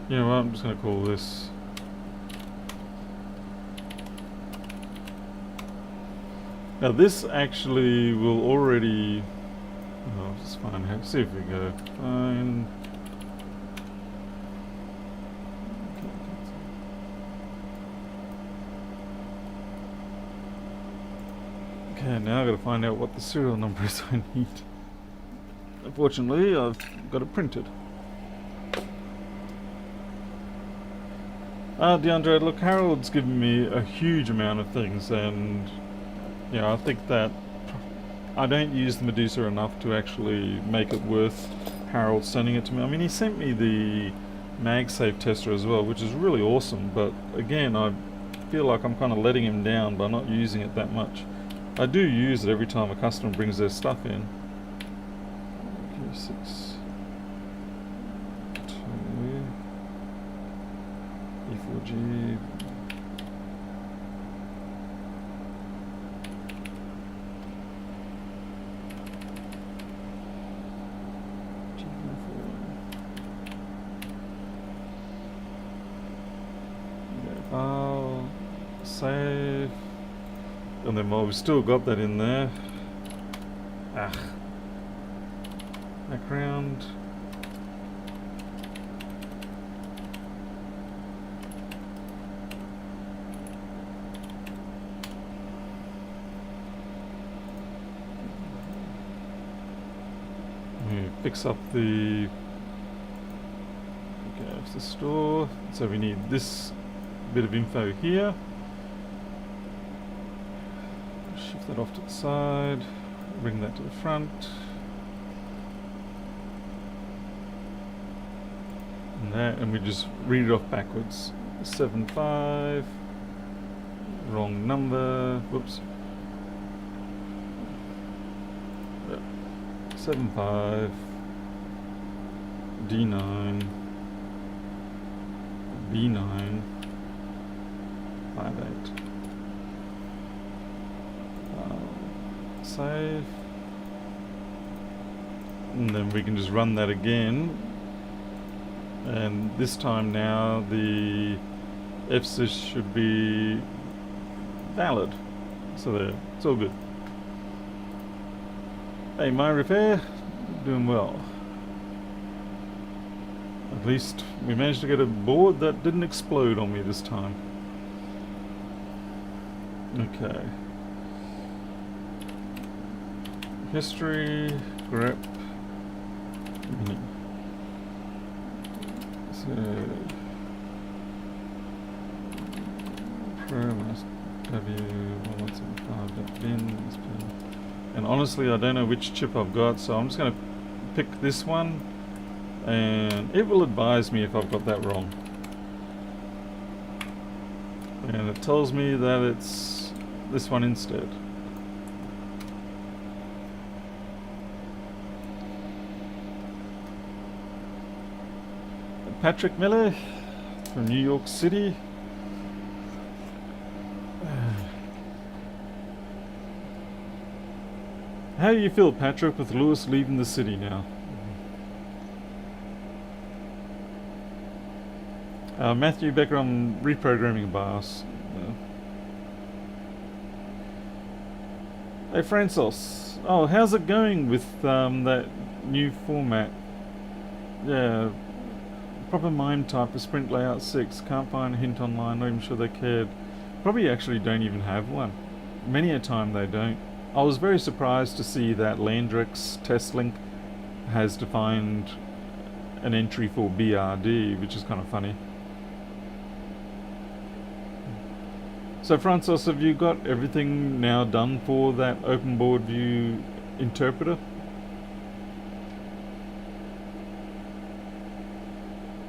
You know what, I'm just going to call this now. This actually will already just fine. See if we go find. Okay, now I've got to find out what the serial number is I need. Unfortunately, I've got it printed. DeAndre, look, Harold's given me a huge amount of things, and yeah, I think that I don't use the Medusa enough to actually make it worth Harold sending it to me. I mean, he sent me the MagSafe tester as well, which is really awesome, but again, I feel like I'm kind of letting him down by not using it that much. I do use it every time a customer brings their stuff in. Okay, 6, 2, E4G. File, save, and then we've still got that in there. Background. We fix up the. Okay, it's the store. So we need this bit of info here. Shift that off to the side. Bring that to the front. And that, and we just read it off backwards. 75. Wrong number. Whoops. 75. D9. B9. 58. Save. And then we can just run that again. And this time now the FSys should be valid. So there, it's all good. Hey, my repair, doing well. At least we managed to get a board that didn't explode on me this time. Okay. History, grep, mini. So, pro W1175.bin. And honestly, I don't know which chip I've got, so I'm just going to pick this one, and it will advise me if I've got that wrong. And it tells me that it's this one instead. Patrick Miller from New York City. How do you feel, Patrick, with Lewis leaving the city now? Matthew Becker, I'm reprogramming BIOS. Hey Francis, oh, how's it going with that new format? Yeah, proper MIME type for Sprint Layout 6. Can't find a hint online, not even sure they cared. Probably actually don't even have one. Many a time they don't. I was very surprised to see that Landrex test link has defined an entry for BRD, which is kind of funny. So Francis, have you got everything now done for that open board view interpreter?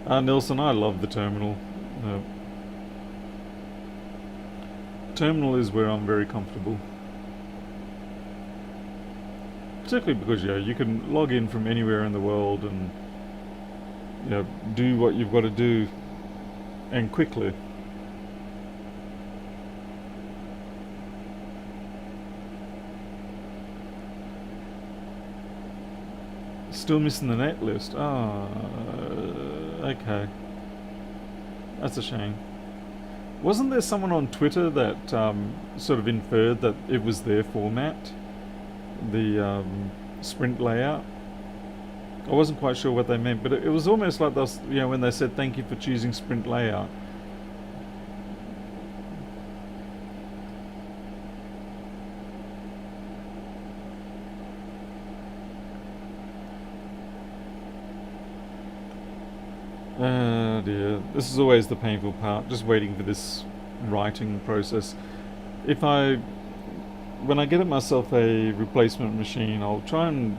Nelson, I love the terminal. Uh, terminal is where I'm very comfortable. Particularly because you can log in from anywhere in the world and do what you've got to do, and quickly. Still missing the net list. Ah, okay. That's a shame. Wasn't there someone on Twitter that sort of inferred that it was their format? The sprint layout? I wasn't quite sure what they meant, but it was almost like this, when they said thank you for choosing sprint layout. Oh dear, this is always the painful part, just waiting for this writing process. When I get myself a replacement machine, I'll try and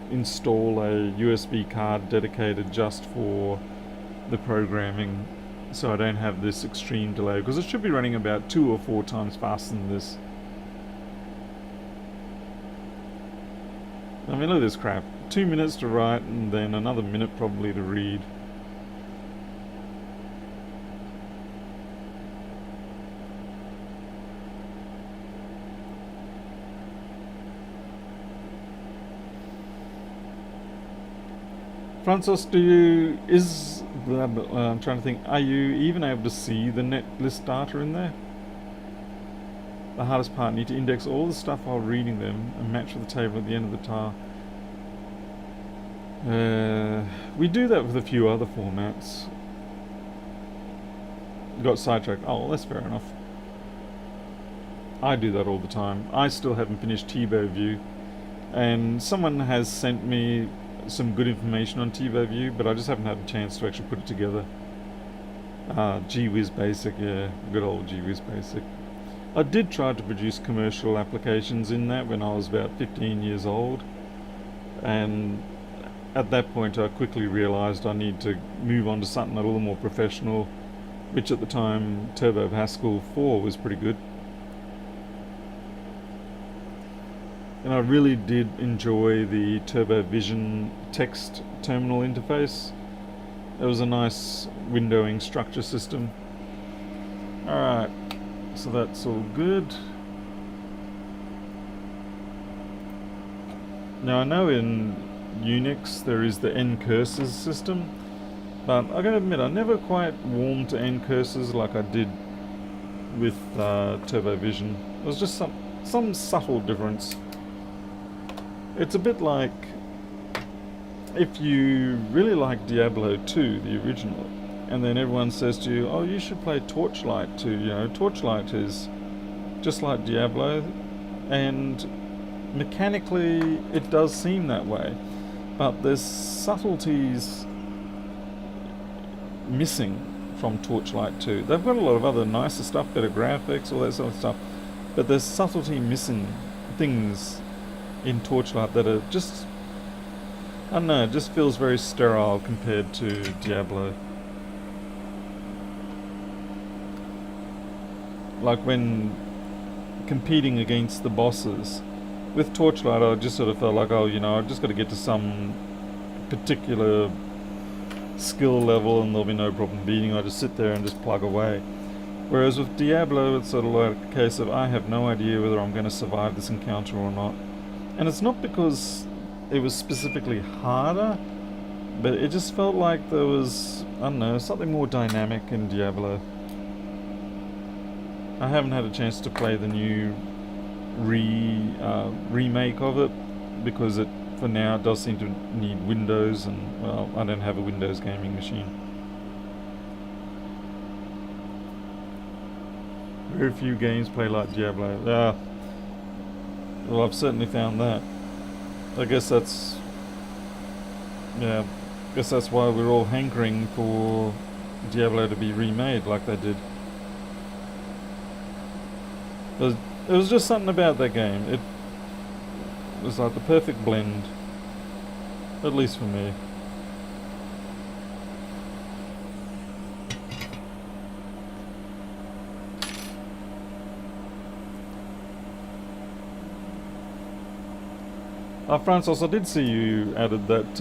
install a USB card dedicated just for the programming, so I don't have this extreme delay, because it should be running about 2 or 4 times faster than this. I mean, look at this crap. 2 minutes to write and then another minute probably to read. Francis, I'm trying to think, are you even able to see the net list data in there? The hardest part, need to index all the stuff while reading them and match with the table at the end of the tile. We do that with a few other formats. Got sidetracked. Oh, well, that's fair enough. I do that all the time. I still haven't finished TiVo View, and someone has sent me some good information on TiVo View, but I just haven't had a chance to actually put it together. GWiz Basic, yeah, good old GWiz Basic. I did try to produce commercial applications in that when I was about 15 years old, and at that point I quickly realised I need to move on to something a little more professional, which at the time Turbo Pascal 4 was pretty good. And I really did enjoy the Turbo Vision text terminal interface. It was a nice windowing structure system. Alright, so that's all good. Now I know in Unix there is the N-cursors system, but I gotta admit I never quite warmed to N-cursors like I did with Turbo Vision. It was just some subtle difference. It's a bit like if you really like Diablo 2, the original, and then everyone says to you, oh, you should play Torchlight 2. Torchlight is just like Diablo, and mechanically it does seem that way, but there's subtleties missing from Torchlight 2. They've got a lot of other nicer stuff, better graphics, all that sort of stuff, but there's subtlety missing things in Torchlight that are just, I don't know, it just feels very sterile compared to Diablo. Like when competing against the bosses with Torchlight, I just sort of felt like, I've just got to get to some particular skill level and there'll be no problem beating. I just sit there and just plug away. Whereas with Diablo, it's sort of like a case of I have no idea whether I'm going to survive this encounter or not. And it's not because it was specifically harder, but it just felt like there was, I don't know, something more dynamic in Diablo. I haven't had a chance to play the new remake of it, because it for now it does seem to need Windows, and well, I don't have a Windows gaming machine. Very few games play like Diablo. Well, I've certainly found that. I guess that's yeah. I guess that's why we're all hankering for Diablo to be remade like they did. It was just something about that game. It was like the perfect blend, at least for me. Francis, I did see you added that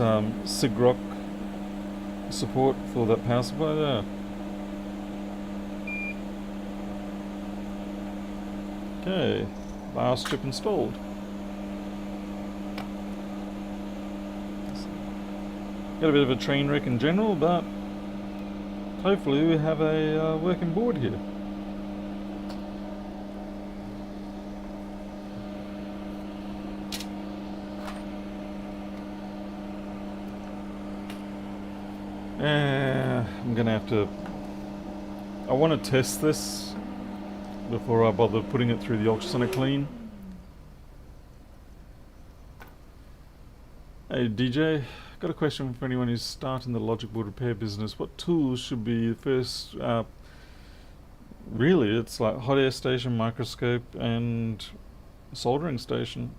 Sigrok support for that power supply there. Okay, BIOS chip installed. Got a bit of a train wreck in general, but hopefully we have a working board here. I'm gonna have to... I want to test this before I bother putting it through the ultrasonic clean. Hey DJ, got a question for anyone who's starting the logic board repair business. What tools should be first? Really, it's like hot air station, microscope, and soldering station.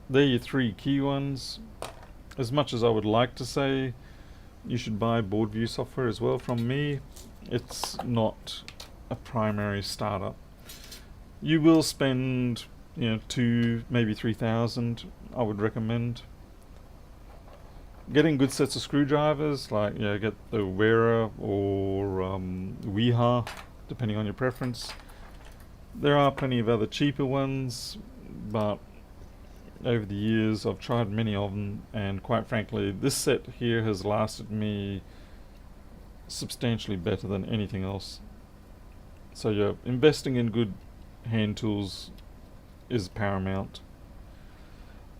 They're your three key ones. As much as I would like to say you should buy board view software as well from me, it's not a primary startup. You will spend, $2,000, maybe $3,000. I would recommend getting good sets of screwdrivers, like get the Wera or Weha, depending on your preference. There are plenty of other cheaper ones, but over the years I've tried many of them, and quite frankly this set here has lasted me substantially better than anything else. So yeah, investing in good hand tools is paramount.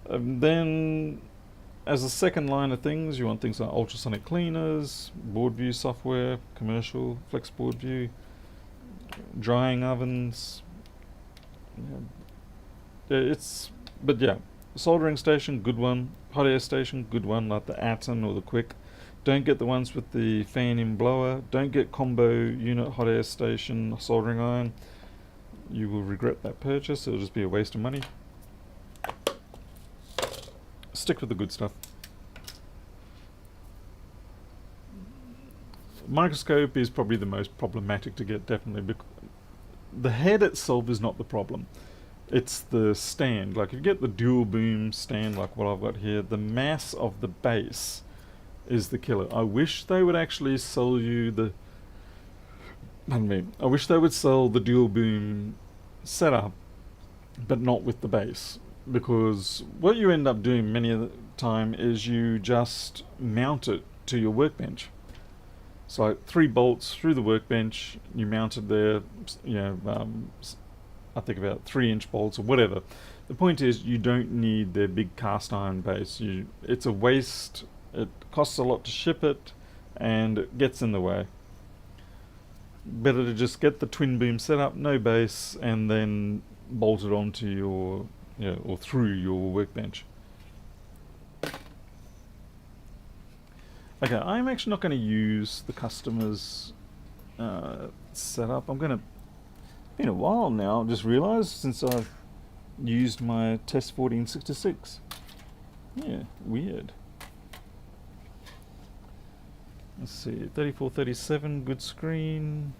Then as a second line of things, you want things like ultrasonic cleaners, board view software, commercial, flex board view, drying ovens. Soldering station, good one. Hot air station, good one, like the Atom or the Quick. Don't get the ones with the fan-in blower. Don't get combo unit hot air station soldering iron. You will regret that purchase. It'll just be a waste of money. Stick with the good stuff. Microscope is probably the most problematic to get, definitely. The head itself is not the problem. It's the stand. Like if you get the dual boom stand like what I've got here, the mass of the base is the killer. I wish they would actually sell you the... I wish they would sell the dual boom setup, but not with the base. Because what you end up doing many of the time is you just mount it to your workbench. So like 3 bolts through the workbench, you mount it there, I think about 3-inch bolts or whatever. The point is you don't need their big cast iron base. It's a waste, it costs a lot to ship it, and it gets in the way. Better to just get the twin boom set up, no base, and then bolt it onto your, or through your workbench. Okay, I'm actually not going to use the customer's setup. Been a while now, I've just realised, since I've used my test 1466. Yeah, weird. Let's see, 3437, good screen.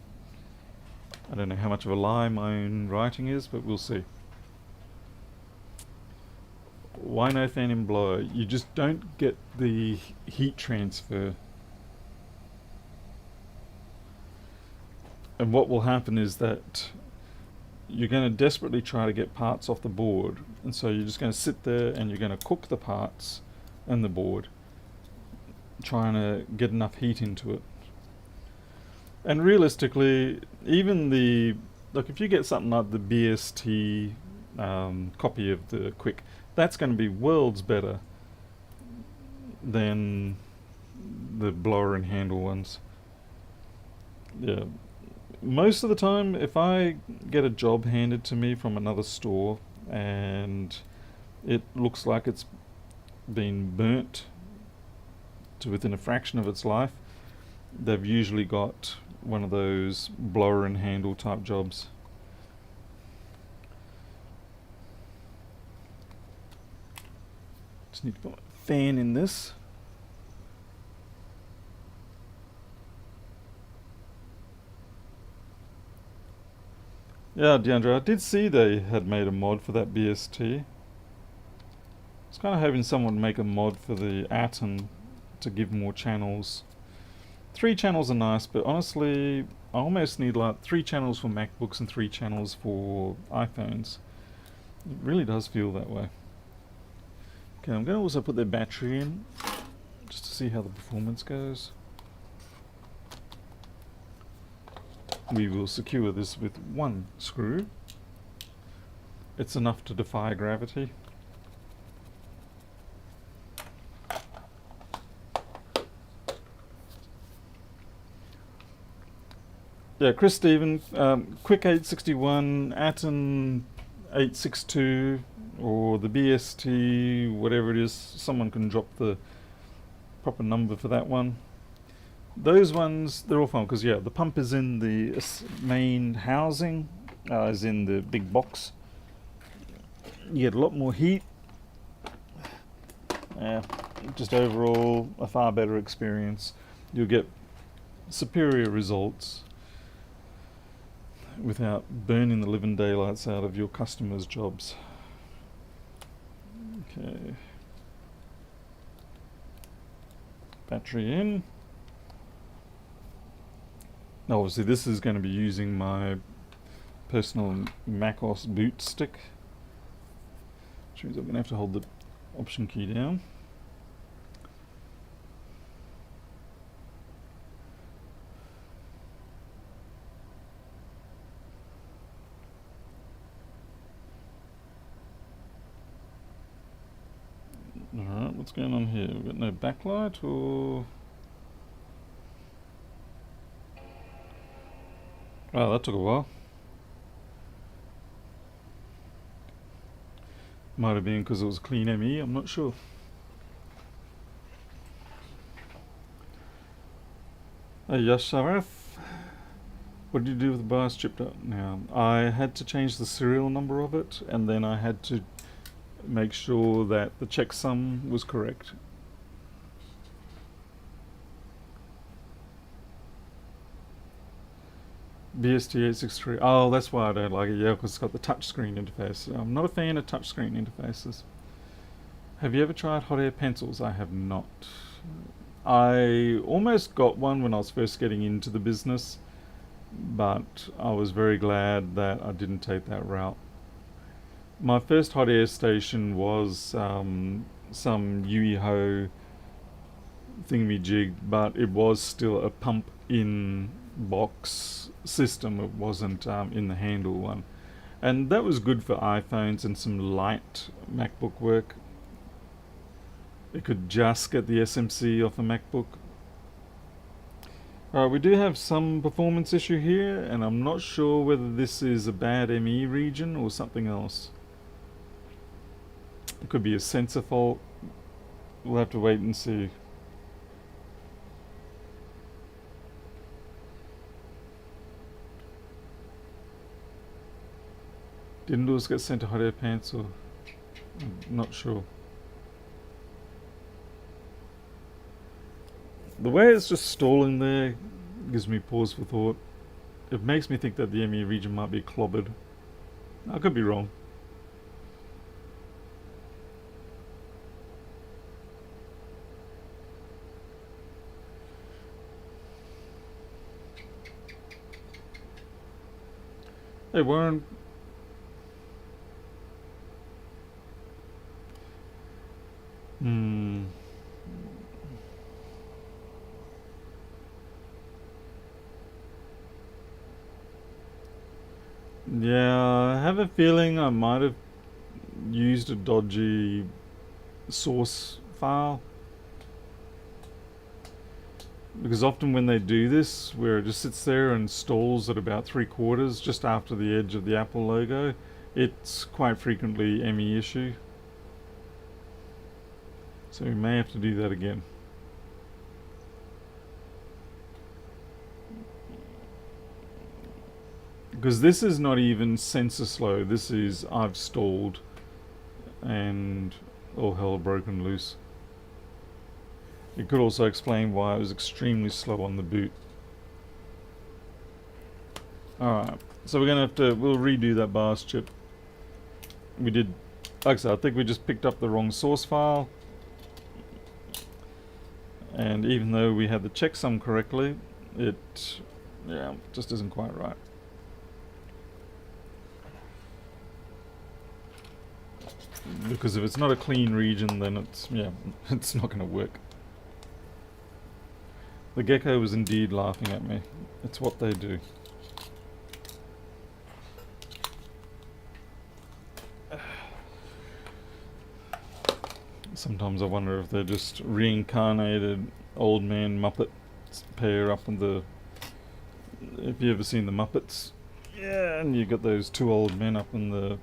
I don't know how much of a lie my own writing is, but we'll see. Why no fan-in blower? You just don't get the heat transfer. And what will happen is that you're going to desperately try to get parts off the board, and so you're just going to sit there and you're going to cook the parts and the board, trying to get enough heat into it. And realistically, even the look, if you get something like the BST copy of the Quick, that's going to be worlds better than the blower and handle ones. Yeah, most of the time, if I get a job handed to me from another store and it looks like it's been burnt to within a fraction of its life, they've usually got one of those blower and handle type jobs. Just need to put a fan in this. Yeah, DeAndre, I did see they had made a mod for that BST. I was kind of hoping someone would make a mod for the Atom to give more channels. 3 channels are nice, but honestly, I almost need like 3 channels for MacBooks and 3 channels for iPhones. It really does feel that way. Okay, I'm going to also put their battery in, just to see how the performance goes. We will secure this with 1 screw. It's enough to defy gravity. Yeah, Chris Stephen, Quick 861, Atom 862, or the BST, whatever it is, someone can drop the proper number for that one. Those ones, they're all fine, because yeah, the pump is in the main housing, is in the big box. You get a lot more heat. Just overall, a far better experience. You'll get superior results without burning the living daylights out of your customers' jobs. Okay. Battery in. Now obviously this is going to be using my personal macOS boot stick, which means I'm going to have to hold the Option key down. Alright, what's going on here? We've got no backlight, or... Oh, that took a while. Might have been because it was clean ME, I'm not sure. Hey Yasharaf, what did you do with the BIOS chip now? I had to change the serial number of it, and then I had to make sure that the checksum was correct. BST863. Oh, that's why I don't like it. Yeah, because it's got the touchscreen interface. I'm not a fan of touchscreen interfaces. Have you ever tried hot air pencils? I have not. I almost got one when I was first getting into the business, but I was very glad that I didn't take that route. My first hot air station was some Yuiho thingamajig, but it was still a pump in box system. It wasn't in the handle one, and that was good for iPhones and some light MacBook work. It could just get the SMC off a MacBook. We do have some performance issue here, and I'm not sure whether this is a bad ME region or something else. It could be a sensor fault. We'll have to wait and see. Didn't Lewis get sent to hot air pants, or I'm not sure. The way it's just stalling there gives me pause for thought. It makes me think that the ME region might be clobbered. I could be wrong. Hey Warren. Yeah, I have a feeling I might have used a dodgy source file. Because often when they do this, where it just sits there and stalls at about 3/4 just after the edge of the Apple logo, it's quite frequently ME issue. So we may have to do that again. Because this is not even sensor slow, this is I've stalled and all hell broken loose. It could also explain why it was extremely slow on the boot. Alright, so we're gonna have to, we'll redo that BIOS chip. We did, like I said, I think we just picked up the wrong source file. And even though we had the checksum correctly, it, yeah, just isn't quite right. Because if it's not a clean region, then it's, yeah, it's not going to work. The gecko was indeed laughing at me. It's what they do. Sometimes I wonder if they're just reincarnated old man Muppet pair up in the... If you ever seen the Muppets? Yeah, and you got those two old men up in the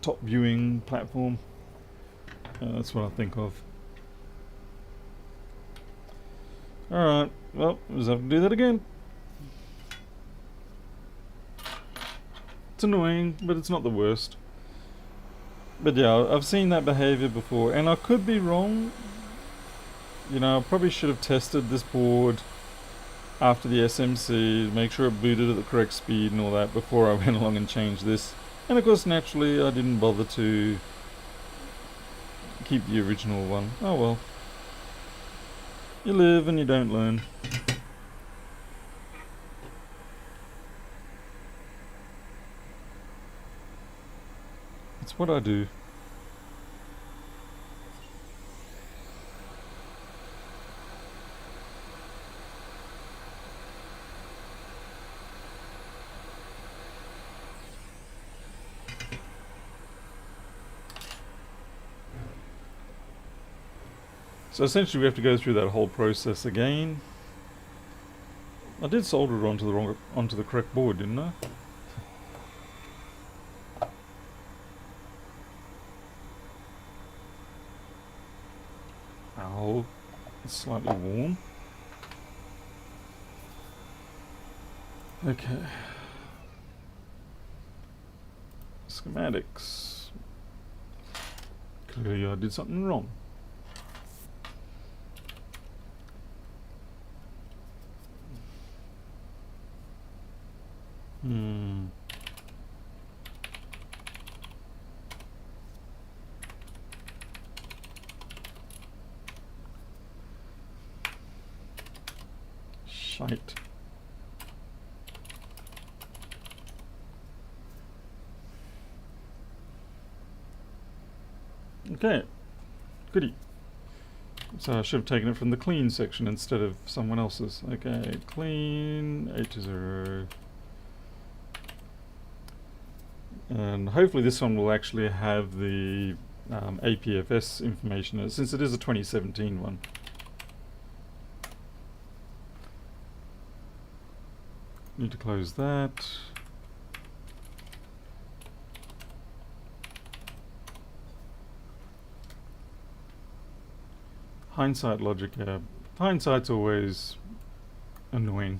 top viewing platform. That's what I think of. Alright, well, we'll just have to do that again. It's annoying, but it's not the worst. But yeah, I've seen that behavior before, and I could be wrong. You know, I probably should have tested this board after the SMC, make sure it booted at the correct speed and all that before I went along and changed this. And of course, naturally, I didn't bother to keep the original one. Oh well. You live and you don't learn. It's what I do. So essentially we have to go through that whole process again. I did solder it onto the correct board, didn't I? Ow, it's slightly warm. Okay. Schematics. Clearly I did something wrong. Shite. Okay, goody. So I should have taken it from the clean section instead of someone else's. Okay, clean, 820. And hopefully this one will actually have the APFS information in it, since it is a 2017 one. Need to close that. Hindsight logic, yeah. Hindsight's always annoying.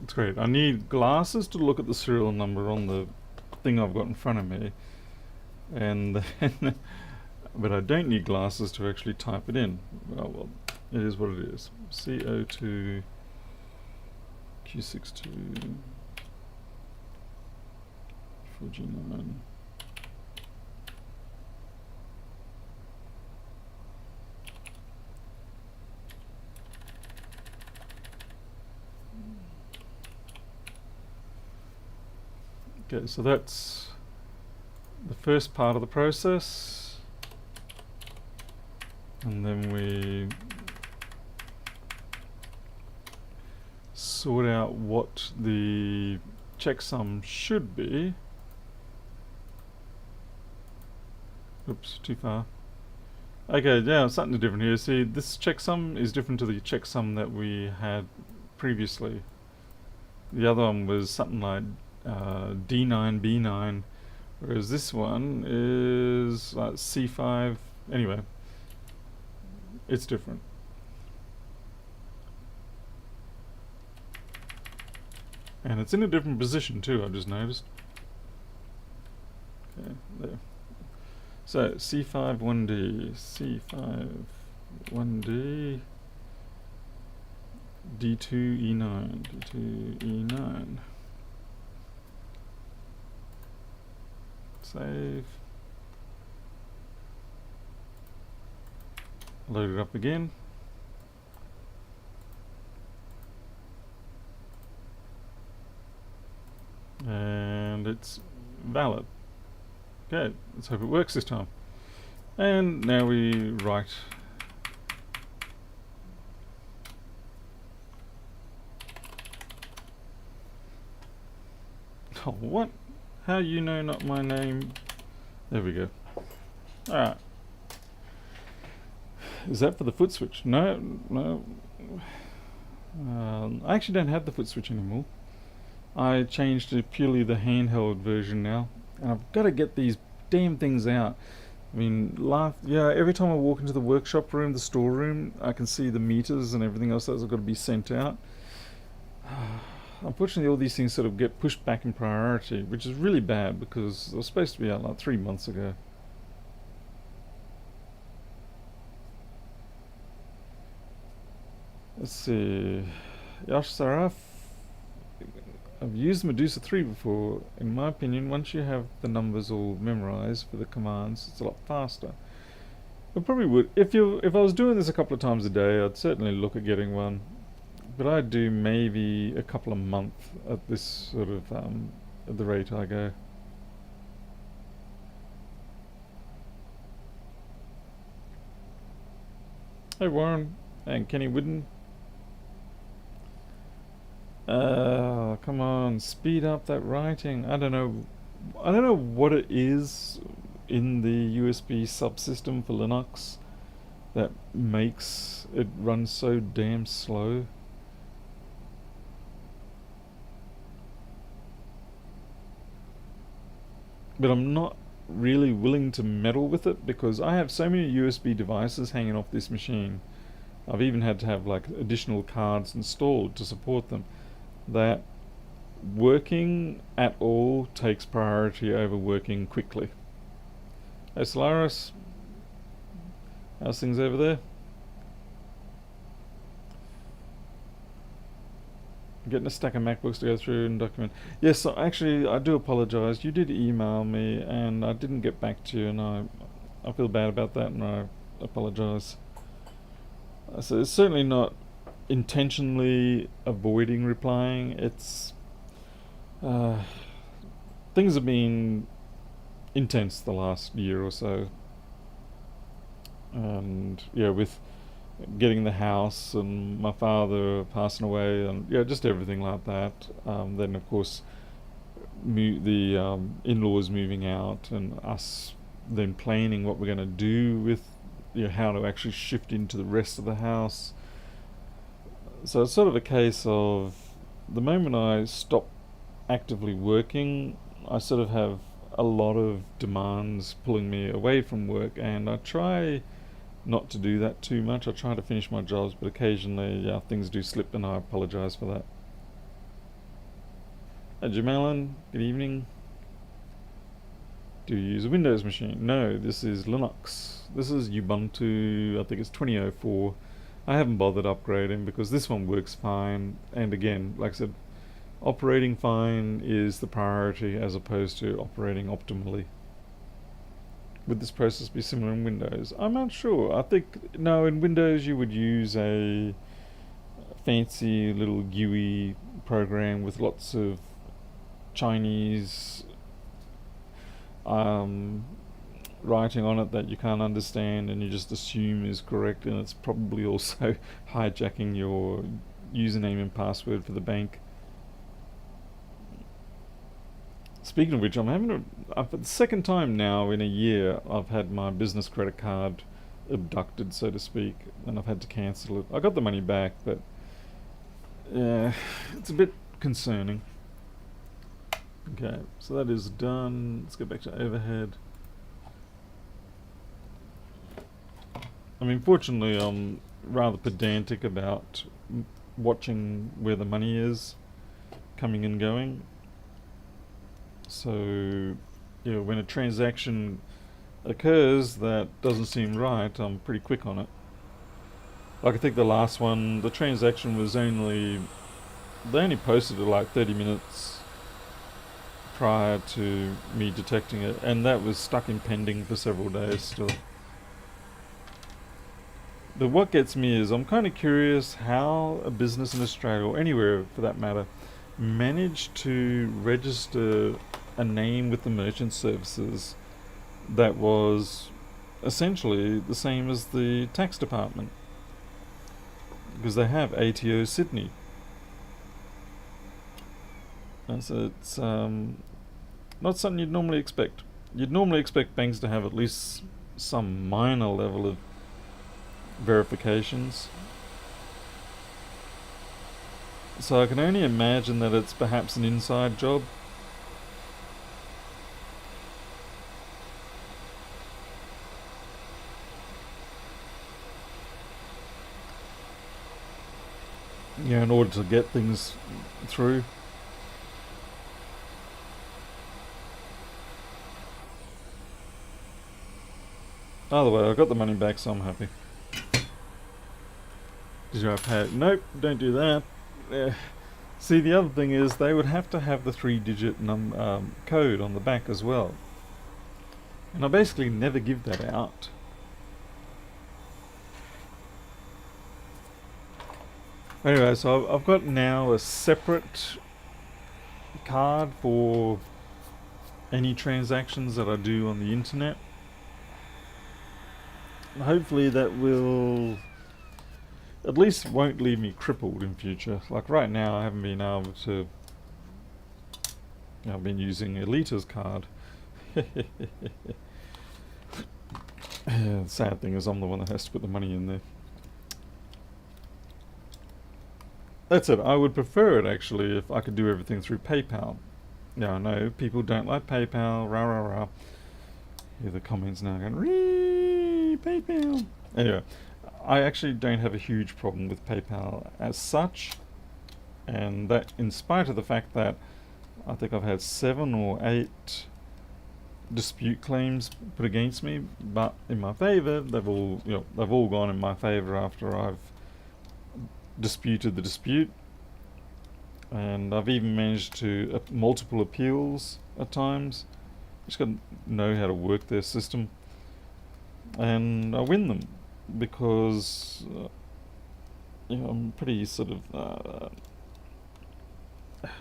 It's great. I need glasses to look at the serial number on the thing I've got in front of me, and then but I don't need glasses to actually type it in. Oh well, it is what it is. CO2 Q62 4G9. Okay, so that's the first part of the process. and then we sort out what the checksum should be. Oops, too far. Okay, yeah, something different here. See, this checksum is different to the checksum that we had previously. The other one was something like D9, B9, whereas this one is like C5. Anyway, it's different. And it's in a different position too, I just noticed. Okay, there. So C5 1D, C5 1D, D2 E9, D2 E9. Save. Load it up again. And it's valid. Okay, let's hope it works this time. And now we write. Oh, what? How you know not my name? There we go. Alright. Is that for the foot switch? No, no. I actually don't have the foot switch anymore. I changed to purely the handheld version now, and I've got to get these damn things out. I mean, every time I walk into the workshop room, the storeroom, I can see the meters and everything else that's got to be sent out. Unfortunately, all these things sort of get pushed back in priority, which is really bad because they were supposed to be out like 3 months ago. Let's see. Yash Saraf. I've used Medusa 3 before. In my opinion, once you have the numbers all memorized for the commands, it's a lot faster. I probably would. If I was doing this a couple of times a day, I'd certainly look at getting one. But I'd do maybe a couple of months at this sort of at the rate I go. Hey Warren and Kenny Whidden. Come on, speed up that writing. I don't know what it is in the USB subsystem for Linux that makes it run so damn slow. But I'm not really willing to meddle with it because I have so many USB devices hanging off this machine. I've even had to have like additional cards installed to support them, that working at all takes priority over working quickly. Hey Solaris, how's things over there? Getting a stack of MacBooks to go through and document. Yes, so actually I do apologise. You did email me and I didn't get back to you, and I feel bad about that, and I apologise. So it's certainly not intentionally avoiding replying. It's things have been intense the last year or so, and yeah, with getting the house and my father passing away and yeah, just everything like that. Then of course the in-laws moving out and us then planning what we're going to do with, you know, how to actually shift into the rest of the house. So it's sort of a case of the moment I stop actively working, I sort of have a lot of demands pulling me away from work, and I try not to do that too much. I try to finish my jobs, but occasionally things do slip, and I apologise for that. Jamalan, good evening. Do you use a Windows machine? No, this is Linux. This is Ubuntu, I think it's 2004. I haven't bothered upgrading because this one works fine, and again, like I said, operating fine is the priority as opposed to operating optimally. Would this process be similar in Windows? I'm not sure. I think, no, in Windows you would use a fancy little GUI program with lots of Chinese writing on it that you can't understand and you just assume is correct, and it's probably also hijacking your username and password for the bank. Speaking of which, for the second time now in a year, I've had my business credit card abducted, so to speak, and I've had to cancel it. I got the money back, but yeah, it's a bit concerning. Okay, so that is done. Let's go back to overhead. I mean, fortunately, I'm rather pedantic about watching where the money is coming and going. So, you know, when a transaction occurs that doesn't seem right, I'm pretty quick on it. Like, I think the last one, the transaction was they only posted it like 30 minutes prior to me detecting it, and that was stuck in pending for several days still. But what gets me is I'm kind of curious how a business in Australia, or anywhere for that matter, managed to register a name with the merchant services that was essentially the same as the tax department, because they have ATO Sydney. And so it's not something you'd normally expect. You'd normally expect banks to have at least some minor level of verifications. So I can only imagine that it's perhaps an inside job. Yeah, in order to get things through. Either way, I got the money back, so I'm happy. Did I pay it? Nope, don't do that. See, the other thing is they would have to have the 3-digit code on the back as well. And I basically never give that out. Anyway, so I've got now a separate card for any transactions that I do on the internet. Hopefully that will at least won't leave me crippled in future. Like right now I haven't been able to, I've been using Elita's card. The sad thing is I'm the one that has to put the money in there. That's it. I would prefer it actually if I could do everything through PayPal. Yeah, I know people don't like PayPal, rah rah rah. Hear the comments now going, "Ree, PayPal." Anyway, I actually don't have a huge problem with PayPal as such, and that in spite of the fact that I think I've had 7 or 8 dispute claims put against me, but in my favour, they've all gone in my favour after I've disputed the dispute, and I've even managed to multiple appeals at times. Just got to know how to work their system, and I win them because I'm pretty sort of like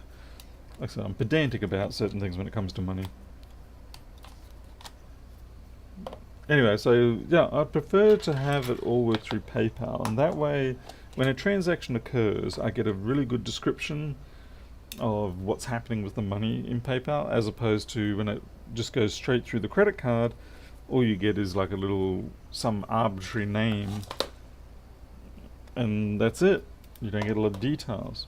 I said, I'm pedantic about certain things when it comes to money. Anyway, so yeah, I prefer to have it all work through PayPal, and that way when a transaction occurs I get a really good description of what's happening with the money in PayPal, as opposed to when it just goes straight through the credit card, all you get is like some arbitrary name, and that's it. You don't get a lot of details.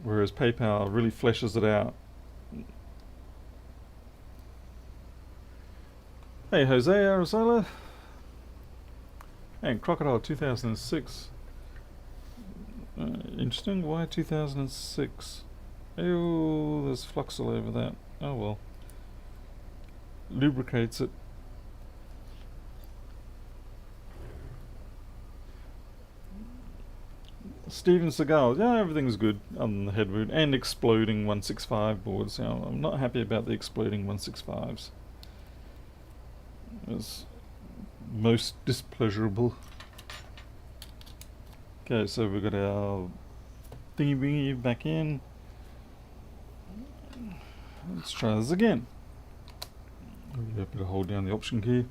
Whereas PayPal really fleshes it out. Hey Jose Arizola. And Crocodile 2006. Interesting. Why 2006? Oh, there's flux all over that. Oh well. Lubricates it. Steven Seagal. Yeah, everything's good on the head wound and exploding 165 boards. I'm not happy about the exploding 165s. It's most displeasurable. Okay, so we've got our thingy back in. Let's try this again. You better hold down the option key.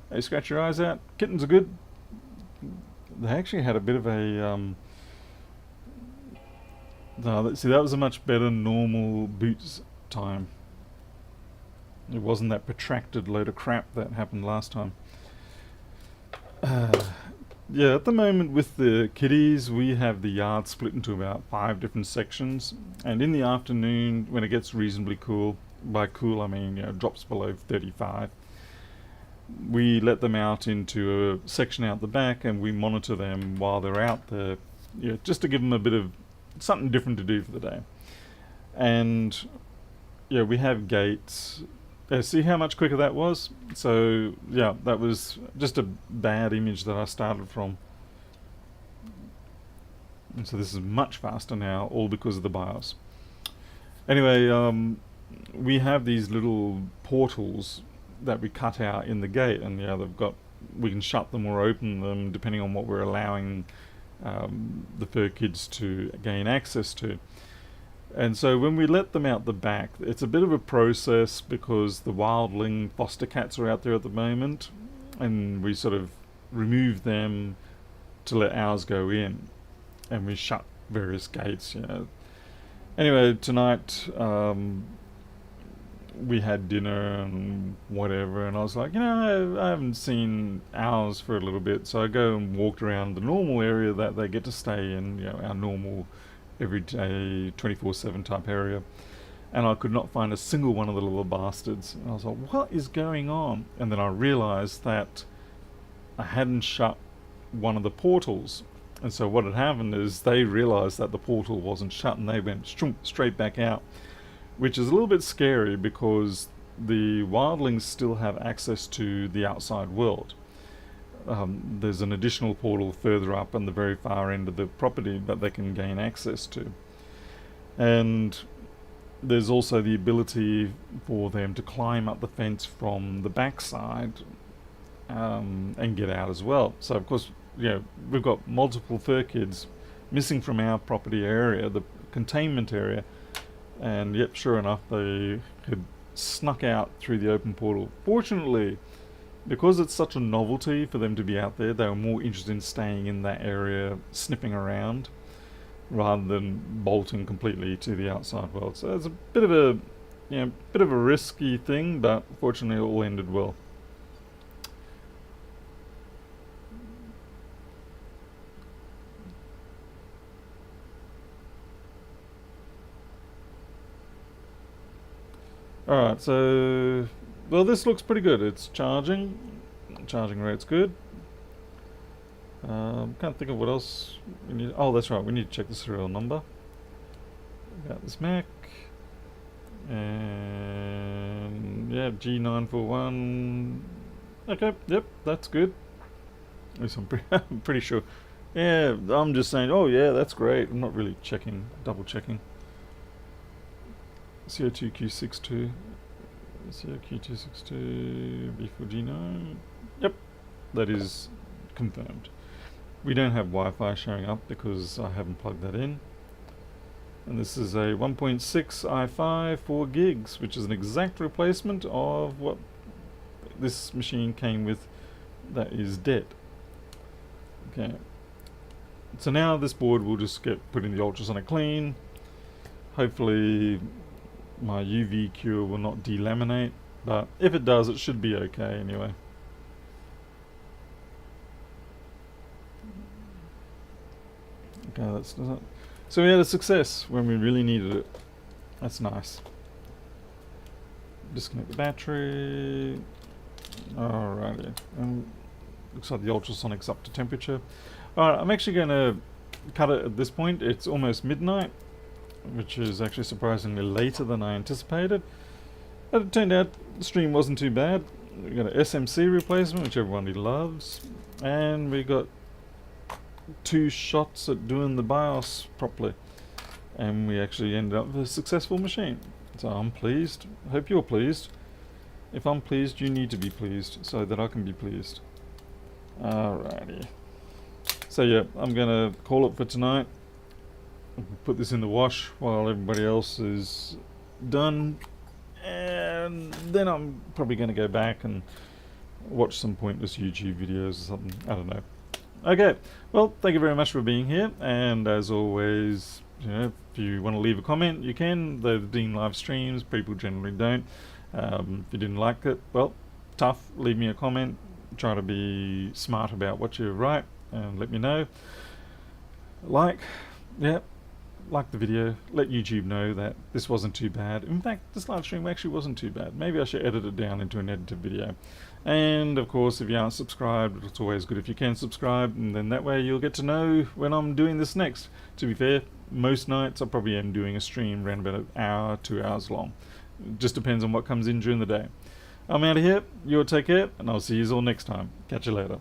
Hey, scratch your eyes out. Kittens are good. They actually had a bit of a no, see, that was a much better normal boots time. It wasn't that protracted load of crap that happened last time. Yeah, at the moment with the kitties, we have the yard split into about 5 different sections. And in the afternoon, when it gets reasonably cool, by cool I mean, drops below 35, we let them out into a section out the back and we monitor them while they're out there, just to give them a bit of something different to do for the day. And yeah, we have gates. See how much quicker that was? So yeah, that was just a bad image that I started from. And so this is much faster now, all because of the BIOS. Anyway, we have these little portals that we cut out in the gate, and we can shut them or open them depending on what we're allowing the fur kids to gain access to. And so when we let them out the back, it's a bit of a process because the wildling foster cats are out there at the moment, and we sort of remove them to let ours go in, and we shut various gates. Anyway, tonight we had dinner and whatever, and I was like, I haven't seen ours for a little bit, so I go and walked around the normal area that they get to stay in, our normal everyday 24/7 type area, and I could not find a single one of the little bastards. And I was like, what is going on? And then I realized that I hadn't shut one of the portals, and so what had happened is they realized that the portal wasn't shut and they went straight back out, which is a little bit scary because the wildlings still have access to the outside world. There's an additional portal further up on the very far end of the property that they can gain access to. And there's also the ability for them to climb up the fence from the backside and get out as well. So of course, we've got multiple fur kids missing from our property area, the containment area, and yep, sure enough, they had snuck out through the open portal. Fortunately, because it's such a novelty for them to be out there, they were more interested in staying in that area, sniffing around, rather than bolting completely to the outside world. So it's a bit of a risky thing, but fortunately it all ended well. Alright, so well, this looks pretty good. It's charging rate's good. Can't think of what else we need. Oh, that's right, we need to check the serial number. We got this Mac, and yeah, G941. Okay, yep, that's good. At least I'm pretty sure. Yeah, I'm just saying, oh yeah, that's great. I'm not really double checking. CO2Q62, CO2Q262, B4G9. Yep, that is confirmed. We don't have Wi-Fi showing up because I haven't plugged that in. And this is a 1.6 i5 4 gigs, which is an exact replacement of what this machine came with that is dead. Okay, so now this board will just get put in the ultrasonic clean. Hopefully my UV cure will not delaminate, but if it does, it should be okay anyway. Okay, that's it. So we had a success when we really needed it. That's nice. Disconnect the battery. Alrighty. Looks like the ultrasonic's up to temperature. Alright, I'm actually going to cut it at this point. It's almost midnight, which is actually surprisingly later than I anticipated. But it turned out the stream wasn't too bad. We got an SMC replacement, which everybody loves, and we got 2 shots at doing the BIOS properly, and we actually ended up with a successful machine. So I'm pleased. I hope you're pleased. If I'm pleased, you need to be pleased so that I can be pleased. Alrighty. So yeah, I'm gonna call it for tonight. Put this in the wash while everybody else is done, and then I'm probably going to go back and watch some pointless YouTube videos or something. I don't know. Okay, well, thank you very much for being here, and as always, you know, if you want to leave a comment, you can. Though the Dean live streams, people generally don't. If you didn't like it, well, tough. Leave me a comment. Try to be smart about what you write, and let me know. Like the video. Let YouTube know that this wasn't too bad. In fact, this live stream actually wasn't too bad. Maybe I should edit it down into an edited video. And of course, if you aren't subscribed, it's always good if you can subscribe, and then that way you'll get to know when I'm doing this next. To be fair, most nights I probably am doing a stream around about an hour, 2 hours long. It just depends on what comes in during the day. I'm out of here. You all take care, and I'll see you all next time. Catch you later.